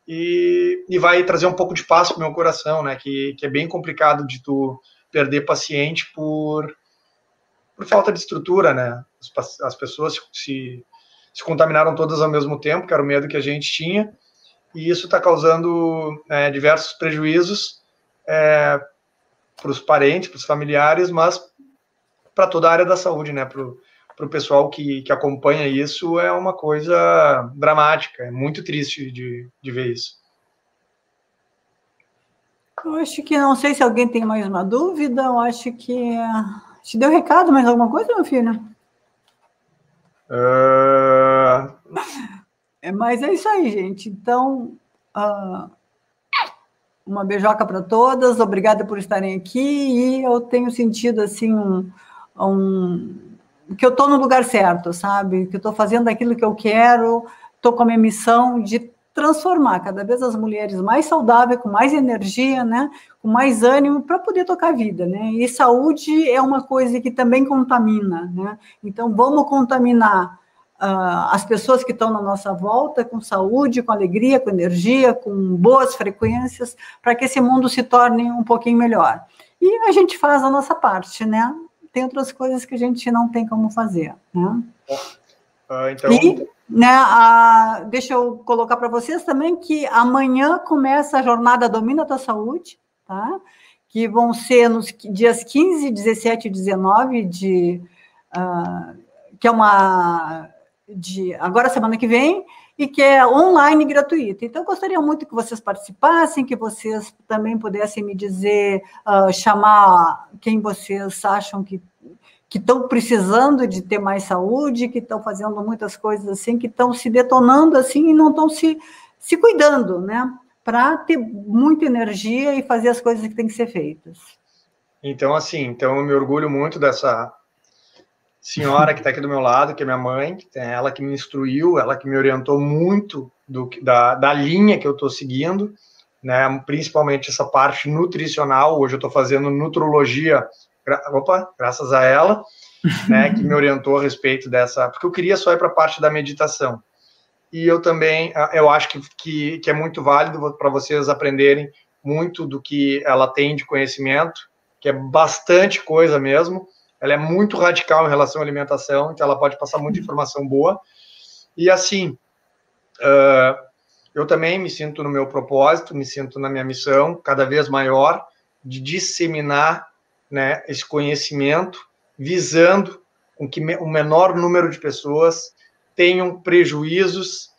e vai trazer um pouco de paz para o meu coração, né? Que é bem complicado de tu perder paciente por falta de estrutura, né? As pessoas se contaminaram todas ao mesmo tempo, que era o medo que a gente tinha, e isso está causando diversos prejuízos para os parentes, para os familiares, mas para toda a área da saúde, né? Para o pessoal que acompanha isso, é uma coisa dramática, é muito triste de ver isso. Eu acho que, não sei se alguém tem mais uma dúvida, eu acho que... Te deu recado, mais alguma coisa, meu filho? Mas é isso aí, gente. Então, uma beijoca para todas, obrigada por estarem aqui, e eu tenho sentido, assim, que eu estou no lugar certo, sabe? Que eu estou fazendo aquilo que eu quero, estou com a minha missão de transformar cada vez as mulheres mais saudáveis, com mais energia, né? Com mais ânimo, para poder tocar a vida, né? E saúde é uma coisa que também contamina, né? Então, vamos contaminar as pessoas que estão na nossa volta com saúde, com alegria, com energia, com boas frequências, para que esse mundo se torne um pouquinho melhor. E a gente faz a nossa parte, né? Tem outras coisas que a gente não tem como fazer, né? Então... E, né, deixa eu colocar para vocês também que amanhã começa a jornada Domina a Tua Saúde, tá? Que vão ser nos dias 15, 17 e 19 que é agora semana que vem, e que é online e gratuito. Então, eu gostaria muito que vocês participassem, que vocês também pudessem me dizer, chamar quem vocês acham que estão precisando de ter mais saúde, que estão fazendo muitas coisas assim, que estão se detonando assim e não estão se cuidando, né? Para ter muita energia e fazer as coisas que têm que ser feitas. Então, assim, eu me orgulho muito dessa senhora que está aqui do meu lado, que é minha mãe, ela que me instruiu, ela que me orientou muito da linha que eu estou seguindo, né? Principalmente essa parte nutricional. Hoje eu estou fazendo nutrologia, graças a ela, né? Que me orientou a respeito dessa, porque eu queria só ir para a parte da meditação. E eu também, eu acho que é muito válido para vocês aprenderem muito do que ela tem de conhecimento, que é bastante coisa mesmo. Ela é muito radical em relação à alimentação, então ela pode passar muita informação boa. E assim, eu também me sinto no meu propósito, me sinto na minha missão cada vez maior de disseminar, né, esse conhecimento, visando com que o menor número de pessoas tenham prejuízos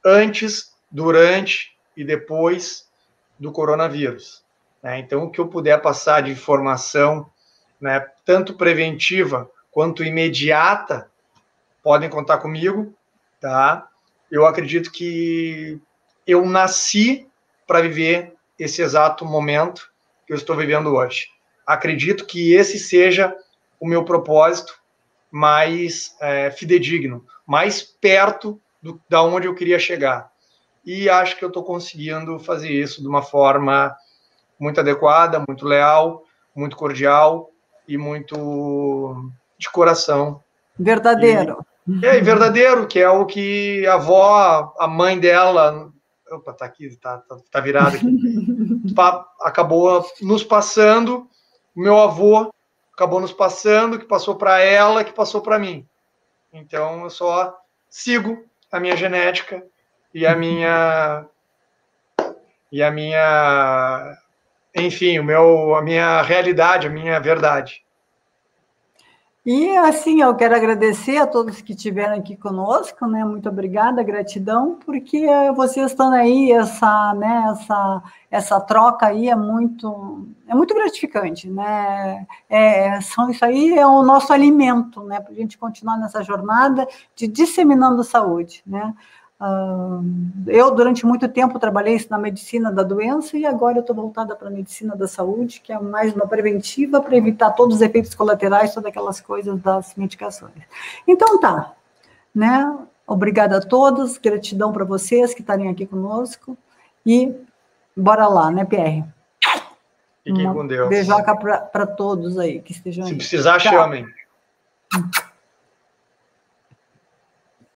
antes, durante e depois do coronavírus, né? Então, o que eu puder passar de informação, né, tanto preventiva quanto imediata, podem contar comigo, tá? Eu acredito que eu nasci para viver esse exato momento que eu estou vivendo hoje. Acredito que esse seja o meu propósito mais fidedigno, mais perto da onde eu queria chegar. E acho que eu estou conseguindo fazer isso de uma forma muito adequada, muito leal, muito cordial e muito de coração. Verdadeiro. E verdadeiro, que é o que a avó, a mãe dela... Opa, tá aqui, tá virado aqui. Acabou nos passando, o meu avô acabou nos passando, que passou para ela, que passou para mim. Então, eu só sigo a minha genética e a minha... enfim, a minha realidade, a minha verdade. E, assim, eu quero agradecer a todos que estiveram aqui conosco, né? Muito obrigada, gratidão, porque vocês estão aí, essa troca aí é muito gratificante, né? Isso aí é o nosso alimento, né? Para a gente continuar nessa jornada de disseminando saúde, né? Eu, durante muito tempo, trabalhei na medicina da doença e agora eu estou voltada para a medicina da saúde, que é mais uma preventiva para evitar todos os efeitos colaterais, todas aquelas coisas das medicações. Então, tá, né? Obrigada a todos, gratidão para vocês que estarem aqui conosco e bora lá, né, Pierre? Fiquem com Deus. Beijoca para todos aí que estejam aí. Se precisar, chamem.